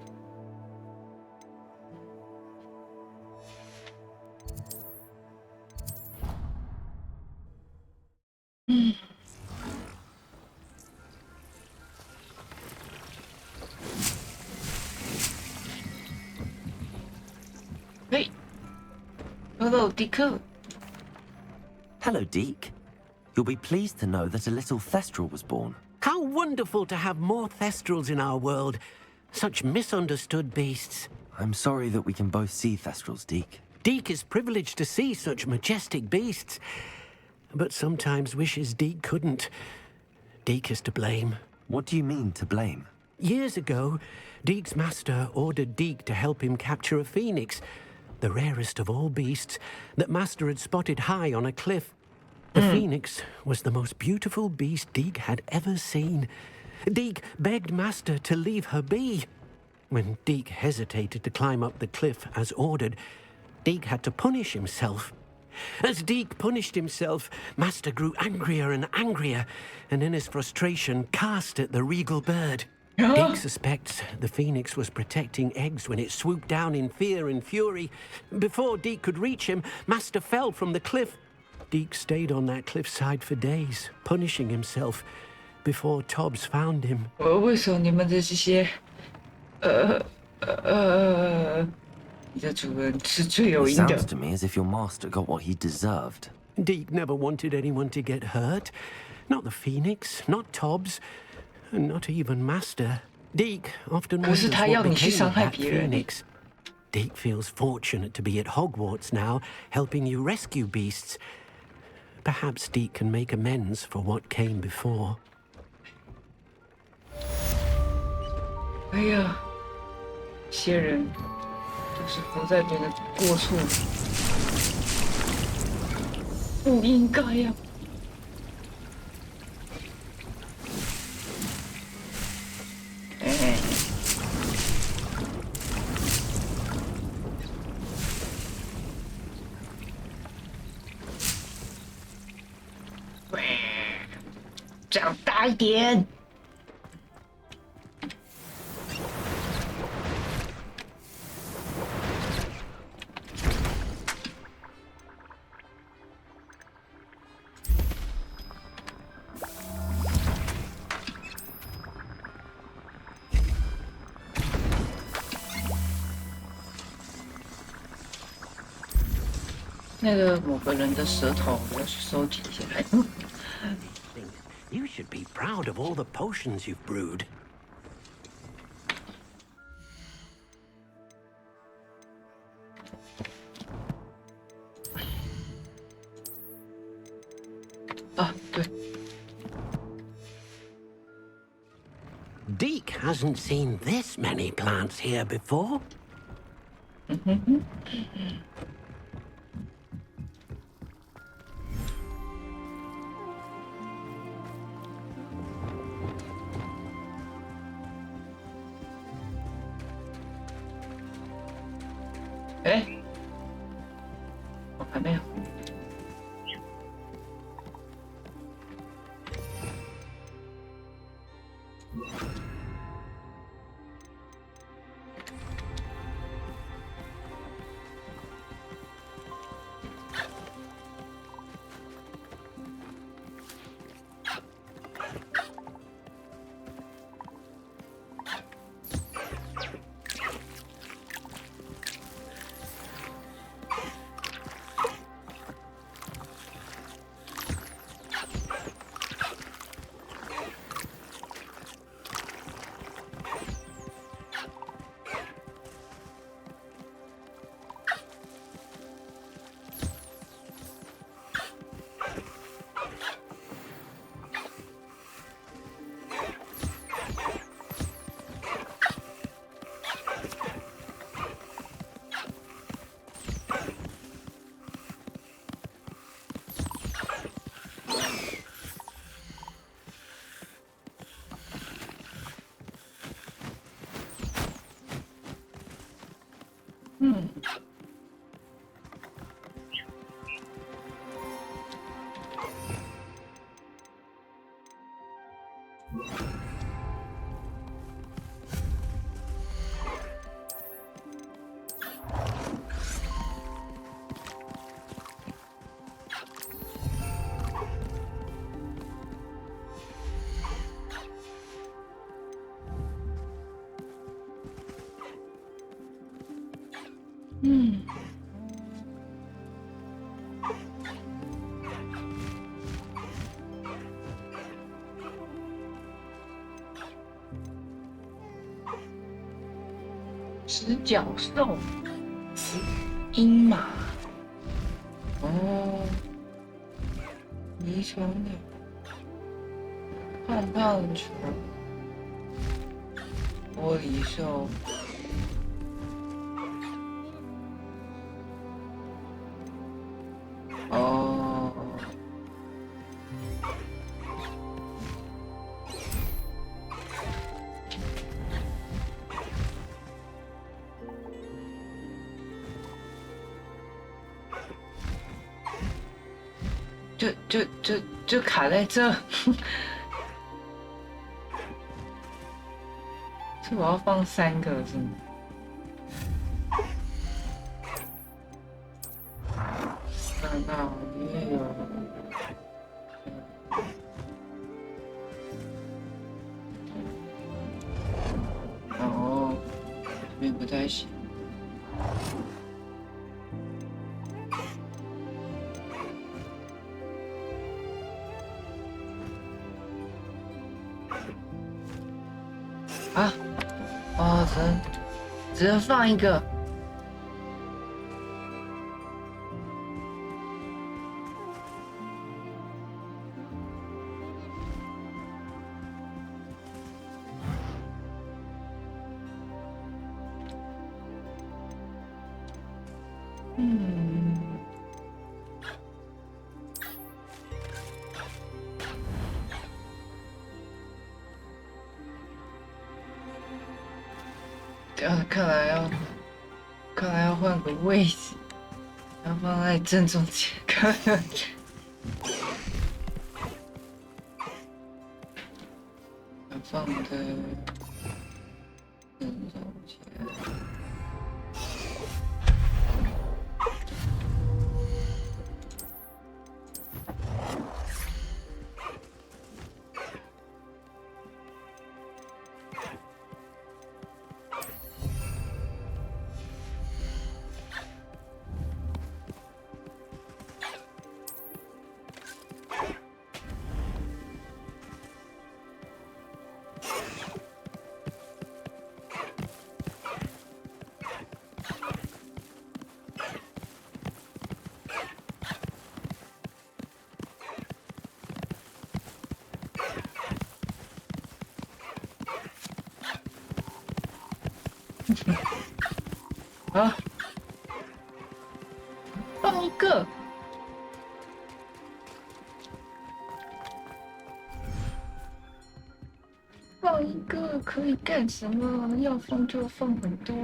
Hey. Hello, Deek. Hello, Deek. You'll be pleased to know that a little Thestral was born. How wonderful to have more Thestrals in our world. Such misunderstood beasts. I'm sorry that we can both see Thestrals, Deek. Deek is privileged to see such majestic beasts. But sometimes wishes Deek couldn't. Deek is to blame. What do you mean, to blame? Years ago, Deek's master ordered Deek to help him capture a phoenix, the rarest of all beasts, that master had spotted high on a cliff. The phoenix was the most beautiful beast Deek had ever seen. Deek begged master to leave her be. When Deek hesitated to climb up the cliff as ordered, Deek had to punish himself. As Deke punished himself, Master grew angrier and angrier, and in his frustration cast at the regal bird. Deke suspects the phoenix was protecting eggs when it swooped down in fear and fury. Before Deke could reach him, Master fell from the cliff. Deke stayed on that cliffside for days, punishing himself, before Tobbs found him. 为什么你们的这些你的主人是罪有 It 应得 sounds to me as if your master got what he deserved. Deke never wanted anyone to get hurt. Not the phoenix, not Tobbs, and not even Master. Deke often 可是 wonders 他要 what 你去 became 伤 of 害 that 别人。 phoenix. Deke feels fortunate to be at Hogwarts now, helping you rescue beasts. Perhaps Deke can make amends for what came before. 哎呀，这些人都是活在别人的过错，不应该呀。哎。 长大一点。那个某个人的舌头，我要去收集一下。You should be proud of all the potions you've brewed. Deke hasn't seen this many plants here before. Eh? 我还没有。直角兽，鹰马，哦，泥鳅鸟，胖胖球，玻璃兽。哦。就卡在这。这我要放3个是吗？那也有。哦，这边不太行。啊，哦，只能放一个。看来要换个位置，要放在正中间。要放的正中间。啊，放一个，放一个可以干什么？要放就放很多了。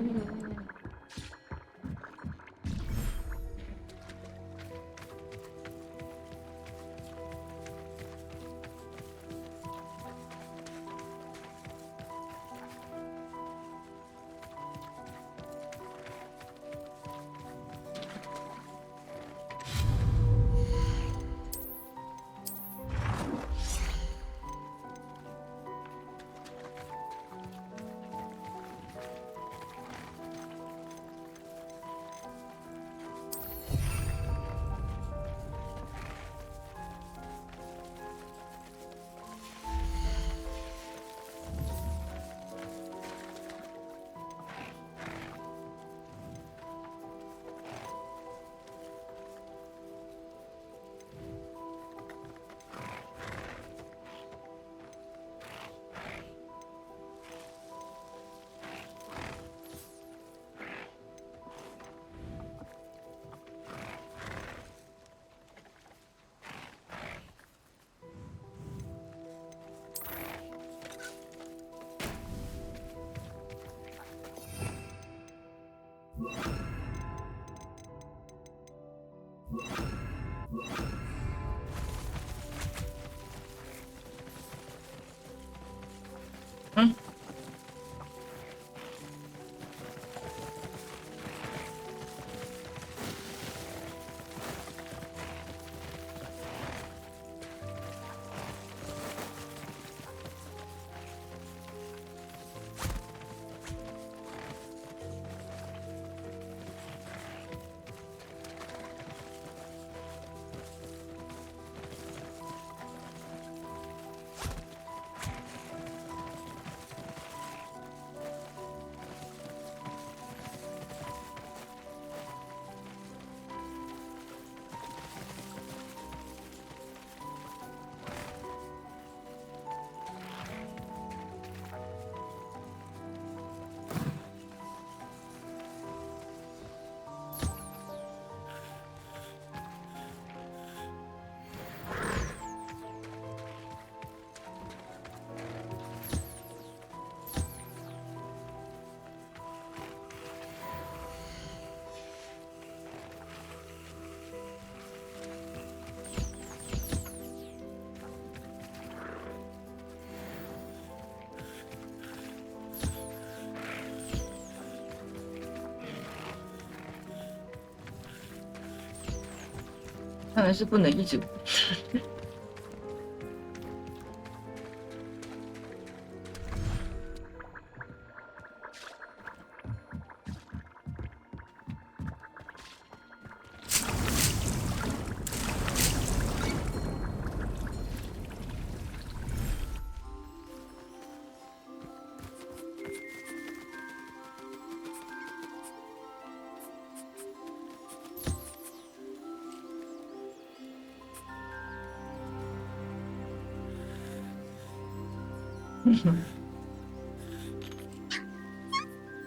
当然是不能一直。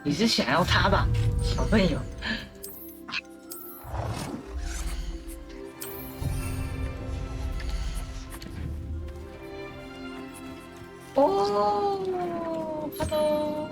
你是想要他吧，小朋友？哦，Hello。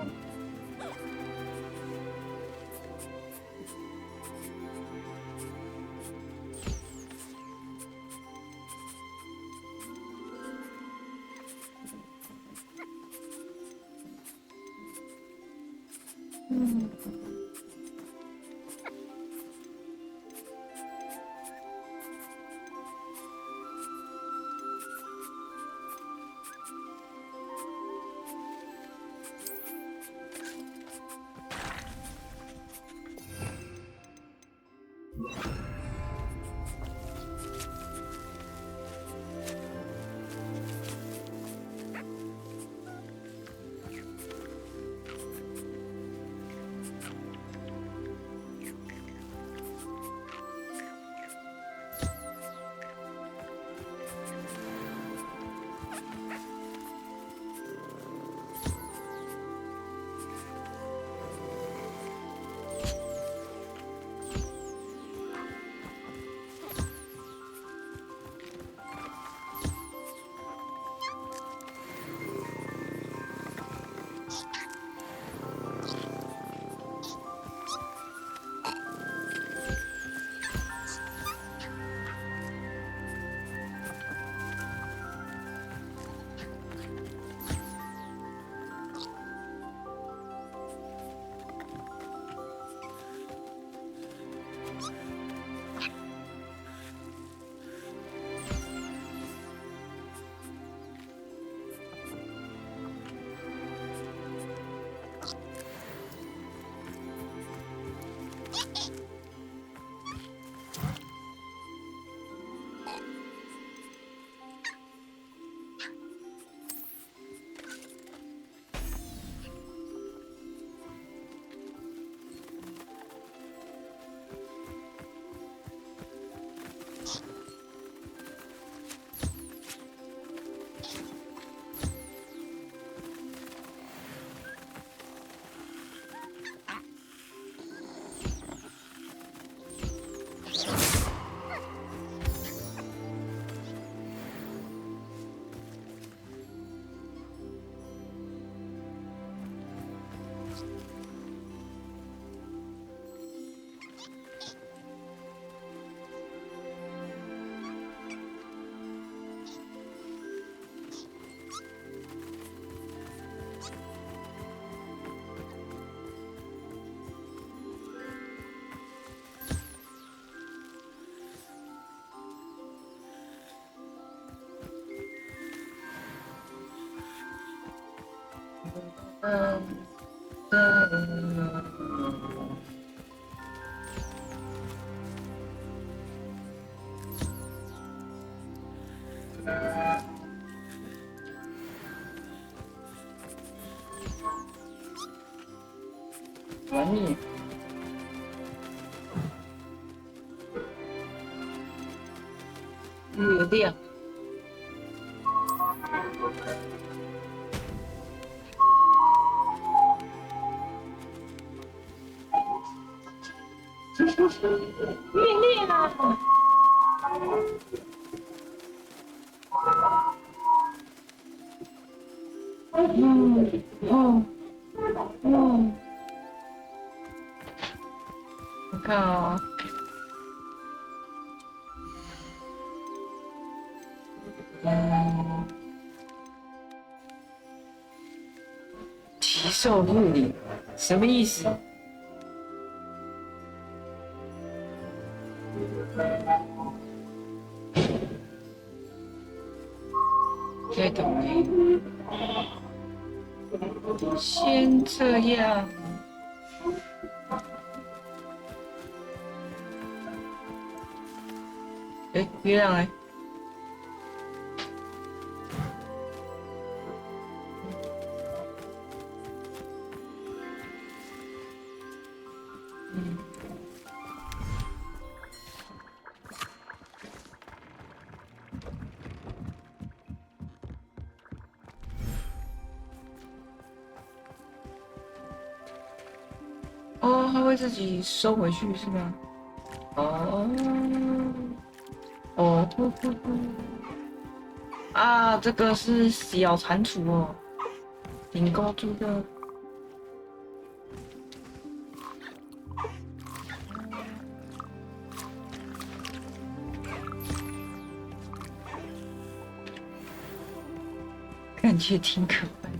玩腻。有亮。越练啊！我看啊，奇兽护理什么意思？太懂哎。先这样。哎，月亮哎。哦，它会自己收回去是吗？哦，哦，啊，这个是小蟾蜍哦，顶高猪的。感觉挺可爱的。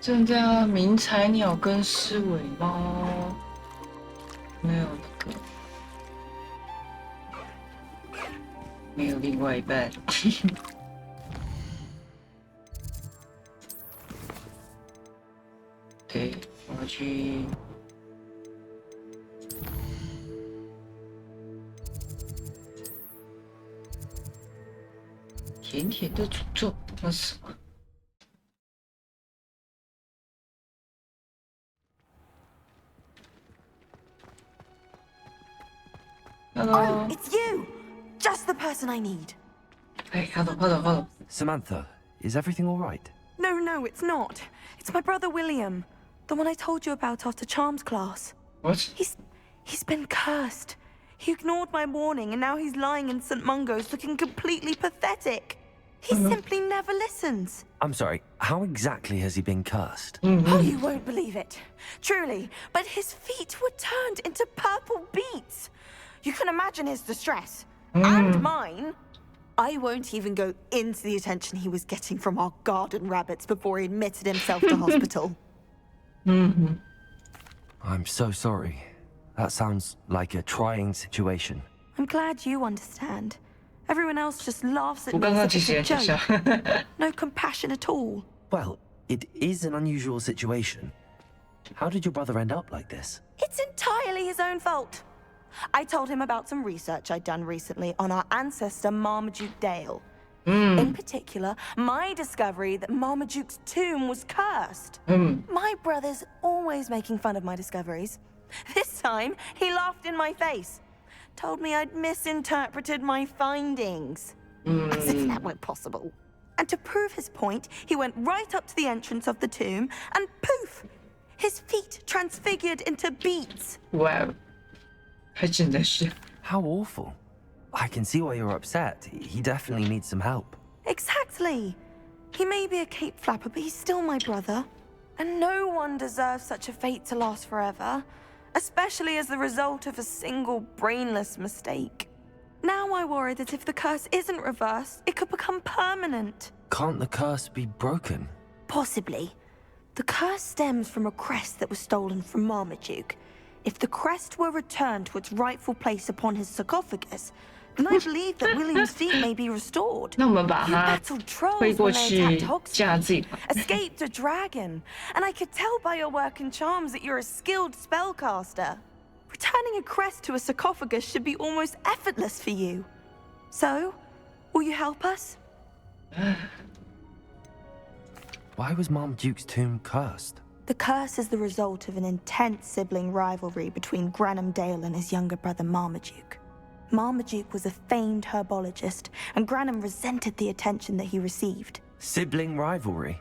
剩下鸣彩鸟跟狮尾猫，没有那个，没有另外一半。对，我要去。甜甜的诅咒，那是什么？ Hello. Oh, it's you! Just the person I need. Hey, hold on. Samantha, is everything all right? No, it's not. It's my brother William, the one I told you about after Charms class. What? He's been cursed. He ignored my warning, and now he's lying in St. Mungo's looking completely pathetic. He simply never listens. I'm sorry, how exactly has he been cursed? Oh, you won't believe it. Truly, but his feet were turned into purple beets. You can imagine his distress. And mine. I won't even go into the attention he was getting from our garden rabbits before he admitted himself to hospital. I'm so sorry. That sounds like a trying situation. I'm glad you understand. Everyone else just laughs at me as if it's a joke. No compassion at all. Well, it is an unusual situation. How did your brother end up like this? It's entirely his own fault. I told him about some research I'd done recently on our ancestor Marmaduke Dale. In particular, my discovery that Marmaduke's tomb was cursed. My brother's always making fun of my discoveries. This time, he laughed in my face. Told me I'd misinterpreted my findings. As if that weren't possible. And to prove his point, he went right up to the entrance of the tomb and poof! His feet transfigured into beets. Wow. How awful. I can see why you're upset. He definitely needs some help. Exactly. He may be a cape flapper, but he's still my brother. And no one deserves such a fate to last forever, especially as the result of a single brainless mistake. Now I worry that if the curse isn't reversed, it could become permanent. Can't the curse be broken? Possibly. The curse stems from a crest that was stolen from Marmaduke. If the crest were returned to its rightful place upon his sarcophagus, then I believe that William's feet may be restored. You battled trolls when they attacked Hogsmeade, escaped a dragon, and I could tell by your work and charms that you're a skilled spellcaster. Returning a crest to a sarcophagus should be almost effortless for you. So, will you help us? Why was Marmaduke's tomb cursed? The curse is the result of an intense sibling rivalry between Granham Dale and his younger brother Marmaduke. Marmaduke was a famed herbologist, and Granham resented the attention that he received. Sibling rivalry?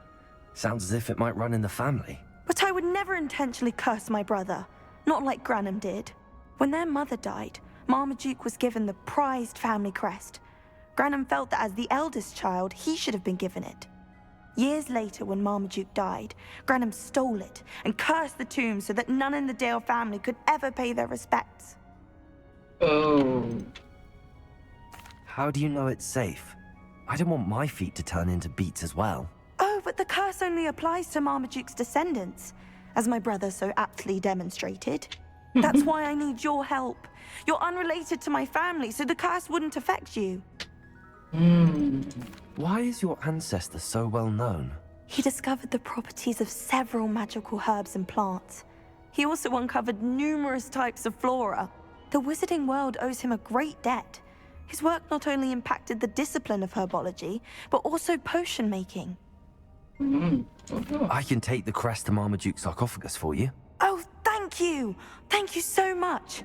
Sounds as if it might run in the family. But I would never intentionally curse my brother. not like Granham did. When their mother died, Marmaduke was given the prized family crest. Granham felt that as the eldest child, he should have been given it. Years later, when Marmaduke died, Granham stole it and cursed the tomb so that none in the Dale family could ever pay their respects. Oh. How do you know it's safe? I don't want my feet to turn into beets as well. Oh, but the curse only applies to Marmaduke's descendants, as my brother so aptly demonstrated. That's why I need your help. You're unrelated to my family, so the curse wouldn't affect you. Why is your ancestor so well known? He discovered the properties of several magical herbs and plants. He also uncovered numerous types of flora. The wizarding world owes him a great debt. His work not only impacted the discipline of herbology, but also potion making. I can take the crest to Marmaduke's sarcophagus for you. Oh, thank you! Thank you so much!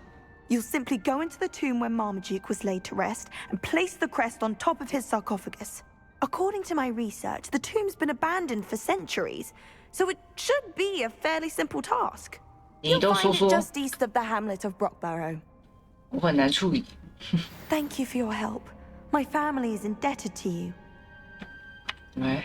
You'll simply go into the tomb where Marmaduke was laid to rest and place the crest on top of his sarcophagus. According to my research, the tomb's been abandoned for centuries, so it should be a fairly simple task. You'll find it just east of the hamlet of Brockborough. 我很难处理。 Thank you for your help. My family is indebted to you. 哎。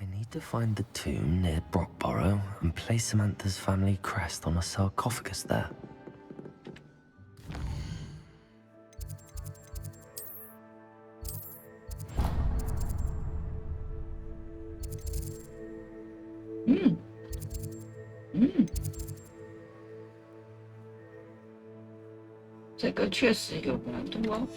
I need to find the tomb near Brockborough and place Samantha's family crest on a sarcophagus there. Mm. 这个确实有难度哦。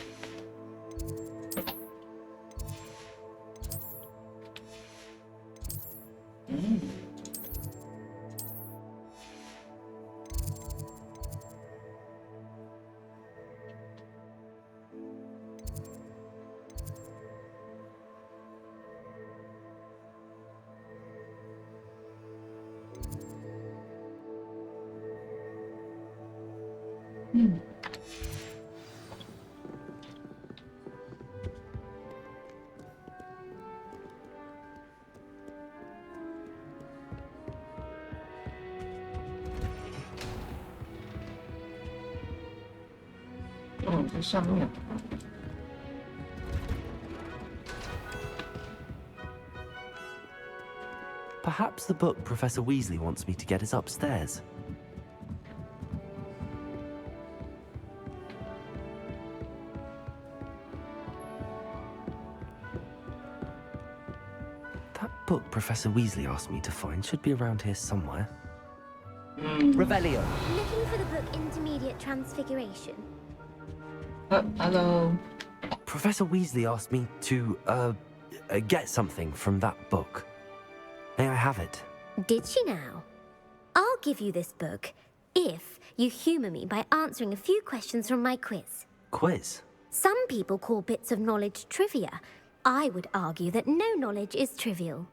这上面。 Perhaps the book Professor Weasley wants me to get is upstairs. That book Professor Weasley asked me to find should be around here somewhere. Revelio. Looking for the book Intermediate Transfiguration. Hello. Professor Weasley asked me to, get something from that book. May I have it? Did she now? I'll give you this book if you humour me by answering a few questions from my quiz. Quiz? Some people call bits of knowledge trivia. I would argue that no knowledge is trivial.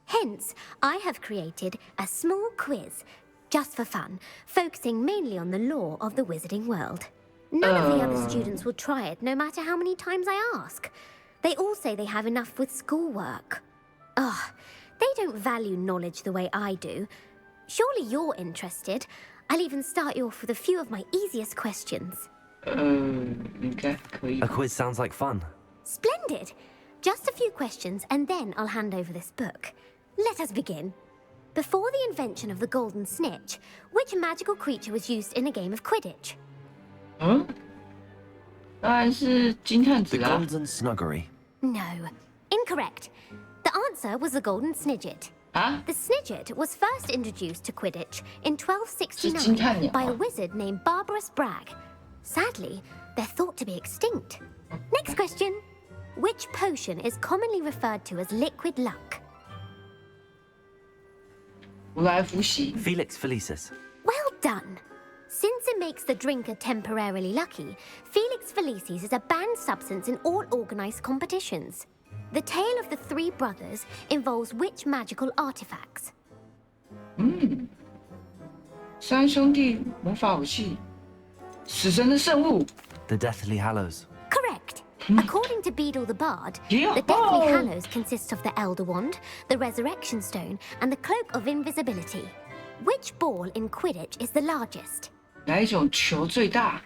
Hence, I have created a small quiz, just for fun, focusing mainly on the lore of the wizarding world. None of the other students will try it, no matter how many times I ask. They all say they have enough with schoolwork. Ugh, they don't value knowledge the way I do. Surely you're interested. I'll even start you off with a few of my easiest questions. Okay. A quiz sounds like fun. Splendid! Just a few questions, and then I'll hand over this book. Let us begin. Before the invention of the golden snitch, which magical creature was used in a game of Quidditch? 当然是金探子 The 啦。 Golden Snuggery. No. Incorrect. The answer was the golden snidget. The snidget was first introduced to Quidditch in 1269 by a wizard named Barbarous Bragg. Sadly, they're thought to be extinct. Next question. Which potion is commonly referred to as liquid luck? 我来复习。 Felix Felicis. Well done. Since it makes the drinker temporarily lucky, Felix Felicis is a banned substance in all organized competitions. The tale of the three brothers involves which magical artifacts? 三兄弟魔法武器，死神的圣物。The Deathly Hallows. Correct. According to Beadle the Bard, the Deathly Hallows consist of the Elder Wand, the Resurrection Stone, and the Cloak of Invisibility. Which ball in Quidditch is the largest? 哪一种球最大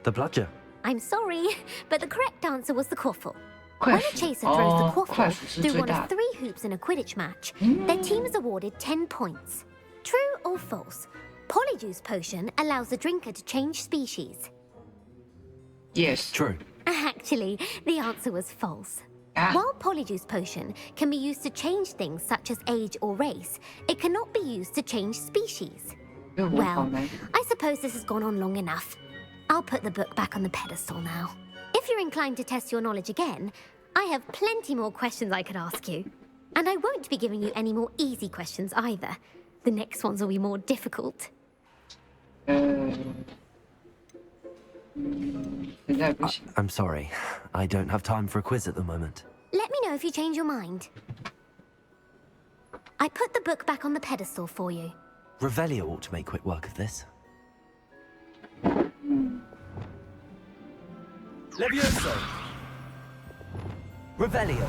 The Bludger. I'm sorry, but the correct answer was the quaffle. When a chaser throws the quaffle through one of 3 hoops in a Quidditch match, their team is awarded 10 points. True or false? Polyjuice Potion allows the drinker to change species. Yes. True. Actually, the answer was false. While Polyjuice Potion can be used to change things such as age or race, it cannot be used to change species. Well, I suppose this has gone on long enough. I'll put the book back on the pedestal now. If you're inclined to test your knowledge again, I have plenty more questions I could ask you. And I won't be giving you any more easy questions either. The next ones will be more difficult. I'm sorry. I don't have time for a quiz at the moment. Let me know if you change your mind. I put the book back on the pedestal for you. Revelio ought to make quick work of this. Levioso. Revelio.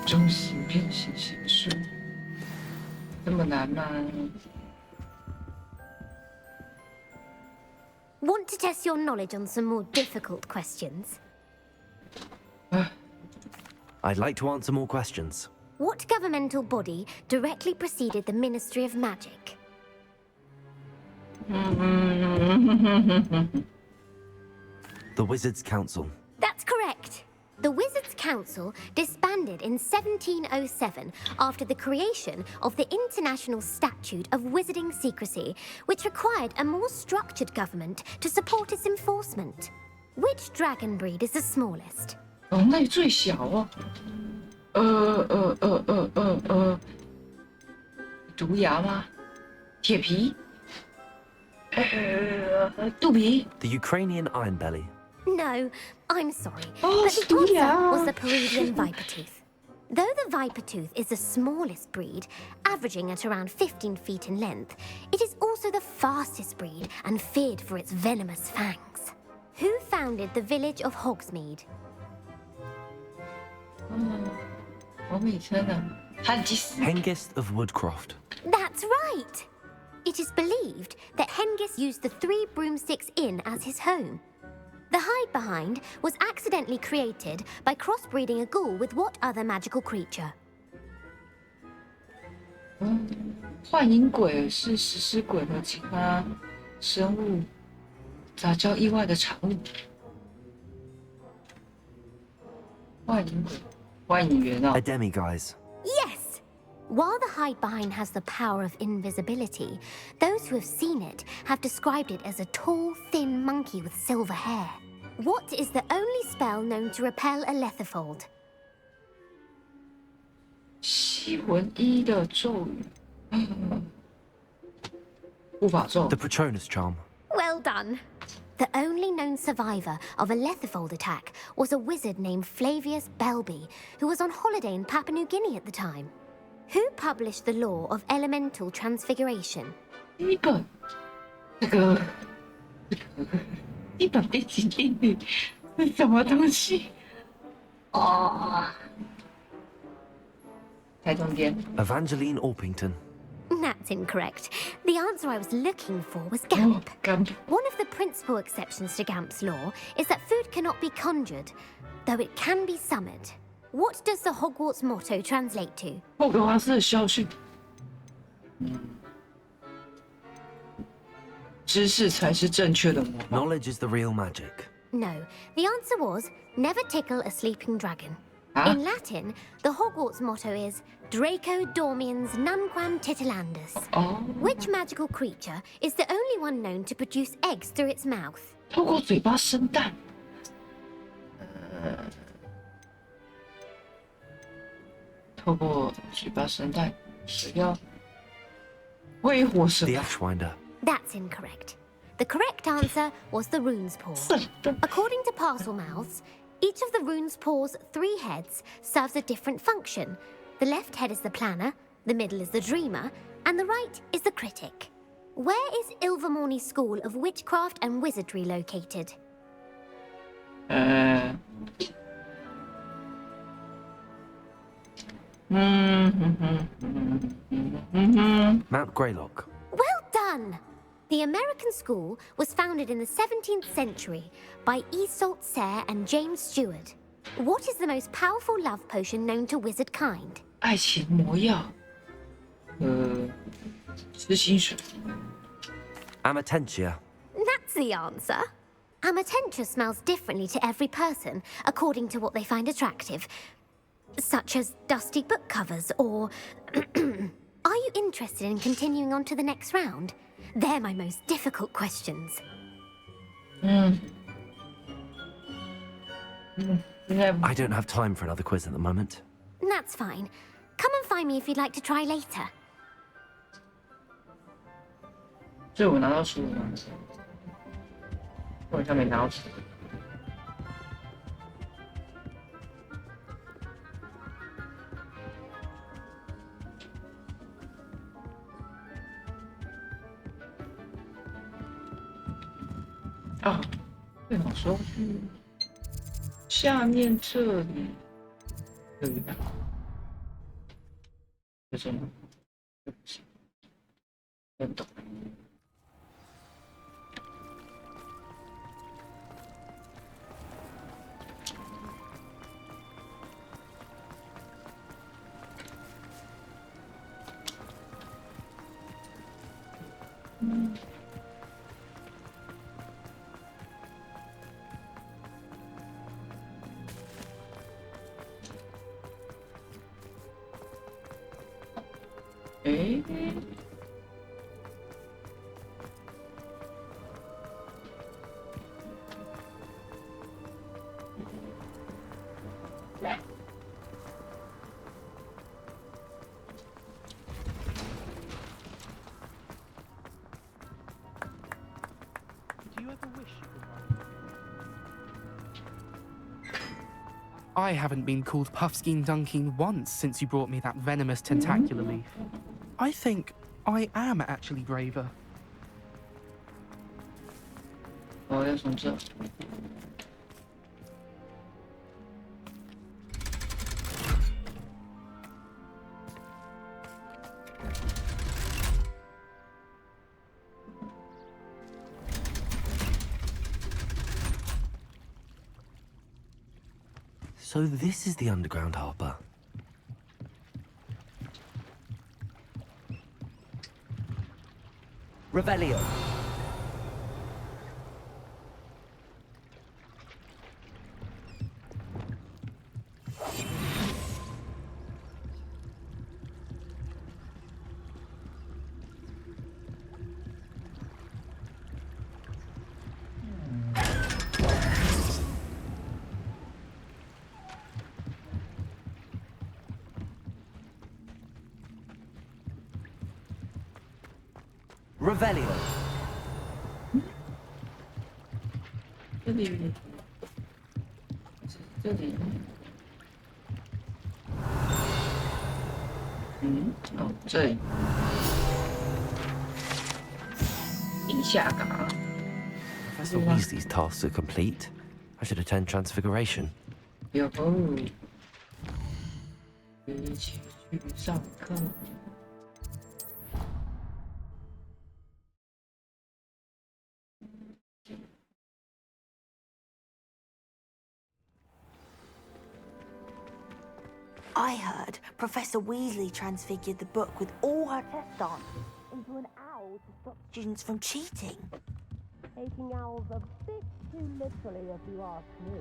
中型变形形术，这么难吗？ Want to test your knowledge on some more difficult questions? I'd like to answer more questions. What governmental body directly preceded the Ministry of Magic? The Wizards' Council. That's correct. The Wizards' Council disbanded in 1707 after the creation of the International Statute of Wizarding Secrecy, which required a more structured government to support its enforcement. Which dragon breed is the smallest? 龙类最小哦。毒牙吗？铁皮？肚皮？ The Ukrainian Ironbelly. No, I'm sorry, but the answer was the Peruvian Vipertooth. Though the Vipertooth is the smallest breed, averaging at around 15 feet in length, it is also the fastest breed and feared for its venomous fangs. Who founded the village of Hogsmeade? 我名称呢？汉吉斯。Hengist of Woodcroft. That's right! It is believed that Hengist used the 3 broomsticks inn as his home. The hide-behind was accidentally created by crossbreeding a ghoul with what other magical creature? 幻影鬼是食尸鬼和其他生物杂交意外的产物。幻影鬼，幻影猿啊。A demiguise. Yes! While the hide-behind has the power of invisibility, those who have seen it have described it as a tall, thin monkey with silver hair. What is the only spell known to repel a lethifold? 吸魂衣的咒语，护法咒。 The Patronus Charm. Well done. The only known survivor of a lethifold attack was a wizard named Flavius Belby, who was on holiday in Papua New Guinea at the time. Who published the law of elemental transfiguration? 第一本，一本变形定律是什么东西？哦，台中间。Evangeline Orpington. That's incorrect. The answer I was looking for was Gamp. Gamp. One of the principal exceptions to Gamp's law is that food cannot be conjured, though it can be summoned. What does the Hogwarts motto translate to? 霍格华兹的校训。知识才是正确的魔法。 Knowledge is the real magic. No, the answer was never tickle a sleeping dragon. Huh? In Latin, the Hogwarts motto is Draco Dormiens Nunquam Titilandus. Oh. Which magical creature is the only one known to produce eggs through its mouth? 透过嘴巴生蛋。透过嘴巴生蛋，死掉。灰火蛇。 The Ashwinder. That's incorrect. The correct answer was the rune's paw. According to Parselmouths, each of the rune's paw's 3 heads serves a different function. The left head is the planner, the middle is the dreamer, and the right is the critic. Where is Ilvermorny School of Witchcraft and Wizardry located? Mount Greylock. Well done! The American school was founded in the 17th century by Isolde Sayre and James Stewart. What is the most powerful love potion known to wizard kind? 爱情魔药。知心水。Amatentia. That's the answer. Amatentia smells differently to every person, according to what they find attractive. Such as dusty book covers, or... Are you interested in continuing on to the next round? They're my most difficult questions. I don't have time for another quiz at the moment. That's fine. Come and find me if you'd like to try later. 所以我拿到书了吗？我好像没拿到书。啊，对，好说去下面这里，这里吧，就这样，对不起，不懂。I haven't been called Puffskein Dunking once since you brought me that venomous tentacular leaf. I think I am actually braver. Oh, that's what's up. So this is the underground harbour. Revelio. Revelio. 这里，这里，哦，这里，一下岗。Professor Weasley's tasks are complete. I should attend Transfiguration. 有，一起去上课。I heard Professor Weasley transfigured the book with all her test answers into an owl to stop students from cheating. Taking owls a bit too literally, if you ask me.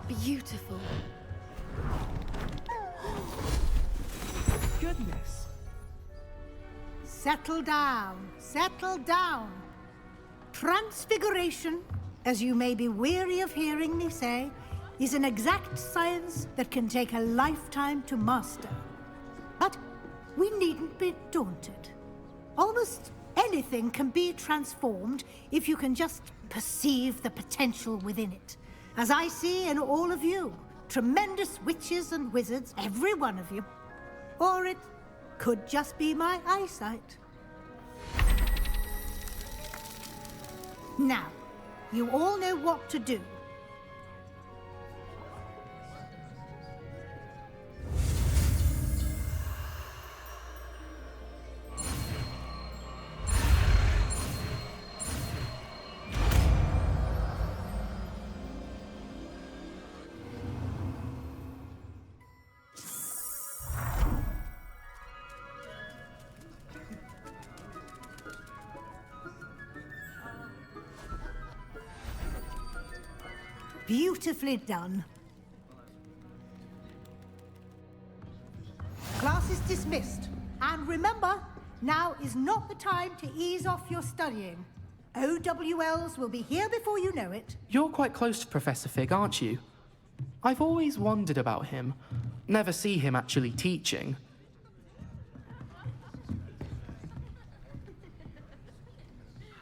Beautiful. Goodness. Settle down, settle down. Transfiguration, as you may be weary of hearing me say, is an exact science that can take a lifetime to master. But we needn't be daunted. Almost anything can be transformed if you can just perceive the potential within it, as I see in all of you. tremendous witches and wizards, every one of you. Or it could just be my eyesight. Now, you all know what to do. Beautifully done. Class is dismissed. And remember, now is not the time to ease off your studying. OWLs will be here before you know it. You're quite close to Professor Fig, aren't you? I've always wondered about him. Never see him actually teaching.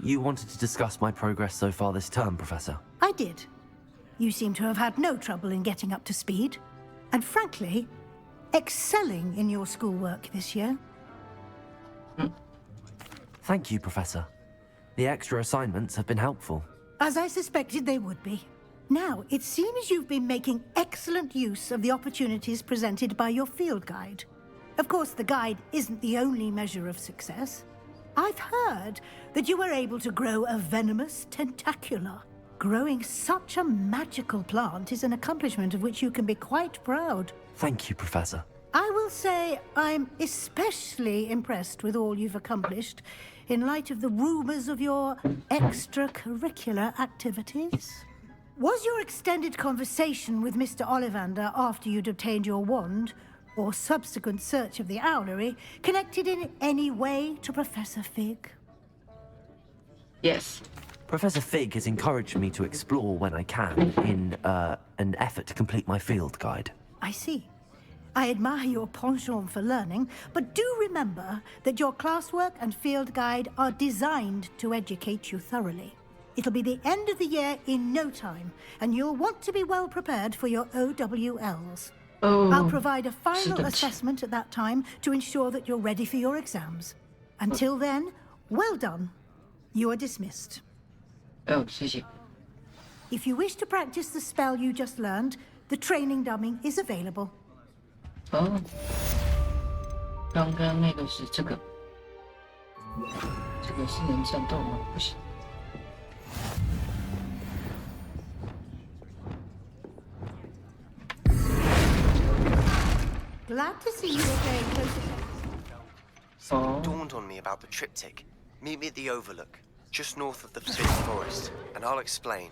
You wanted to discuss my progress so far this term, Professor? I did. You seem to have had no trouble in getting up to speed. And frankly, excelling in your schoolwork this year. Thank you, Professor. The extra assignments have been helpful. As I suspected they would be. Now, it seems you've been making excellent use of the opportunities presented by your field guide. Of course, the guide isn't the only measure of success. I've heard that you were able to grow a venomous tentacula. Growing such a magical plant is an accomplishment of which you can be quite proud. Thank you, Professor. I will say I'm especially impressed with all you've accomplished in light of the rumors of your extracurricular activities. Was your extended conversation with Mr. Ollivander after you'd obtained your wand, or subsequent search of the owlery, connected in any way to Professor Fig? Yes. Professor Fig has encouraged me to explore when I can in an effort to complete my field guide. I see. I admire your penchant for learning, but do remember that your classwork and field guide are designed to educate you thoroughly. It'll be the end of the year in no time, and you'll want to be well prepared for your OWLs. Oh, I'll provide a final assessment at that time to ensure that you're ready for your exams. Until then, well done. You are dismissed. Oh, 谢谢. If you wish to practice the spell you just learned, the training dummy is available. 哦，刚刚那个是这个，这个是能战斗吗？不行。Glad to see you are paying close attention. Something dawned on me about the triptych. Meet me at the Overlook, just north of the Fig Forest, and I'll explain.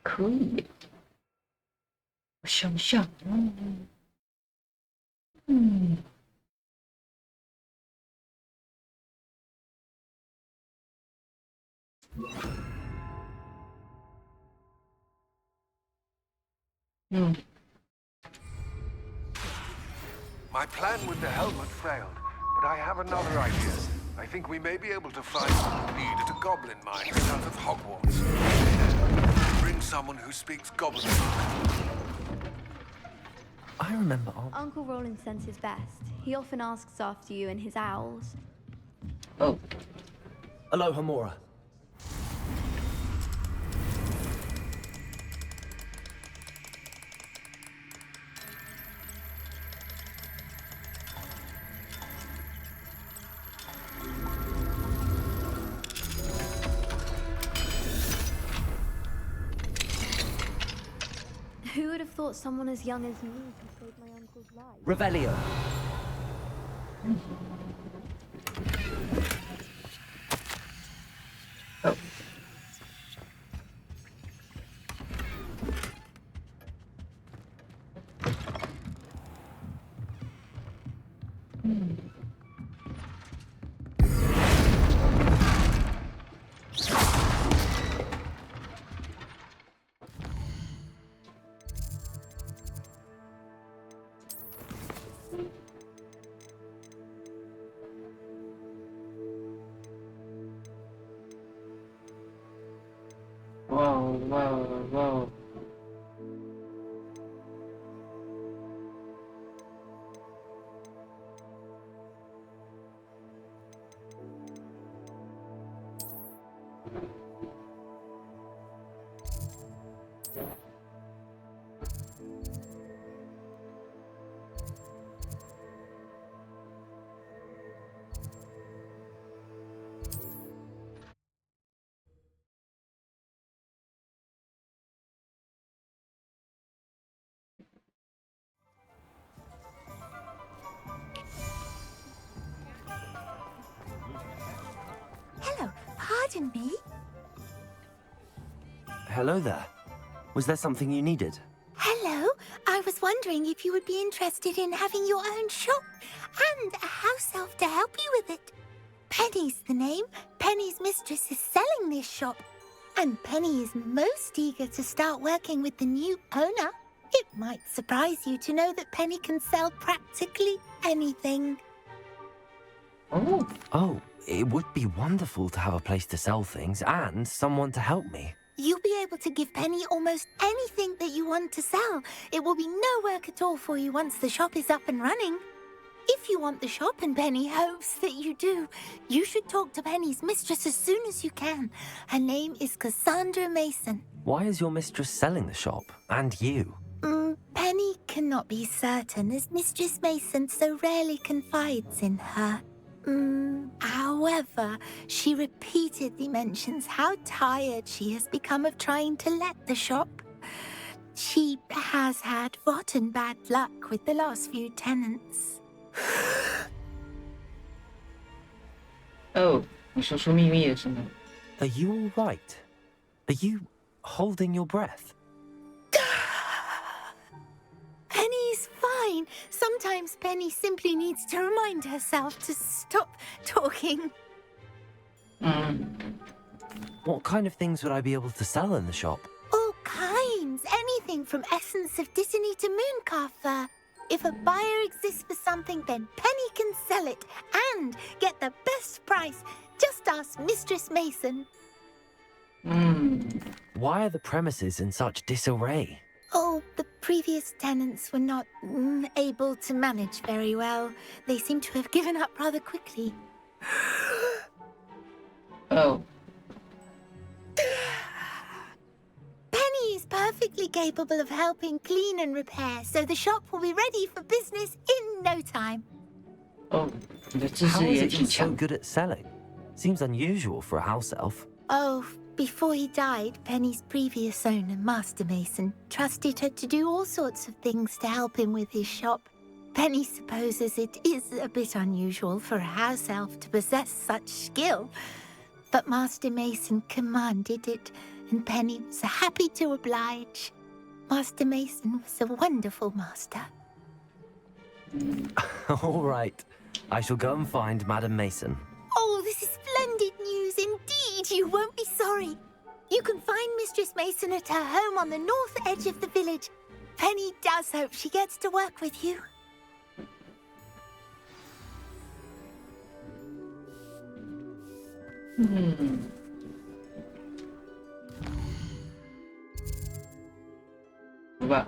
可以，我想想，My plan with the helmet failed, but I have another idea. I think we may be able to find what we need at a goblin mine south of Hogwarts. Bring someone who speaks goblin. I remember Uncle Roland sends his best. He often asks after you and his owls. Oh. Aloha, Mora. Who would have thought someone as young as me could save my uncle's life? Revelio. Oh. Wow. Hello, pardon me? Hello there. Was there something you needed? Hello, I was wondering if you would be interested in having your own shop and a house elf to help you with it. Penny's the name. Penny's mistress is selling this shop, and Penny is most eager to start working with the new owner. It might surprise you to know that Penny can sell practically anything. Oh, it would be wonderful to have a place to sell things and someone to help me. You'll be able to give Penny almost anything that you want to sell. It will be no work at all for you once the shop is up and running. If you want the shop and Penny hopes that you do, you should talk to Penny's mistress as soon as you can. Her name is Cassandra Mason. Why is your mistress selling the shop? And you? Penny cannot be certain, as Mistress Mason so rarely confides in her. However, she repeatedly mentions how tired she has become of trying to let the shop. She has had rotten bad luck with the last few tenants. Oh, 你说出秘密了是吗？ Are you all right? Are you holding your breath? Penny's fine. Sometimes Penny simply needs to remind herself to stop talking. What kind of things would I be able to sell in the shop? All kinds. Anything from essence of Disney to mooncalf fur. If a buyer exists for something, then Penny can sell it and get the best price. Just ask Mistress Mason. Why are the premises in such disarray? Oh, the previous tenants were not able to manage very well. They seem to have given up rather quickly. Oh. Penny is perfectly capable of helping clean and repair, so the shop will be ready for business in no time. Oh, How is it she's so good at selling? Seems unusual for a house elf. Oh, before he died, Penny's previous owner, Master Mason, trusted her to do all sorts of things to help him with his shop. Penny supposes it is a bit unusual for a house elf to possess such skill, but Master Mason commanded it, and Penny was happy to oblige. Master Mason was a wonderful master. All right. I shall go and find Madam Mason. Oh, this is splendid news indeed. You won't be sorry. You can find Mistress Mason at her home on the north edge of the village. Penny does hope she gets to work with you. Wow.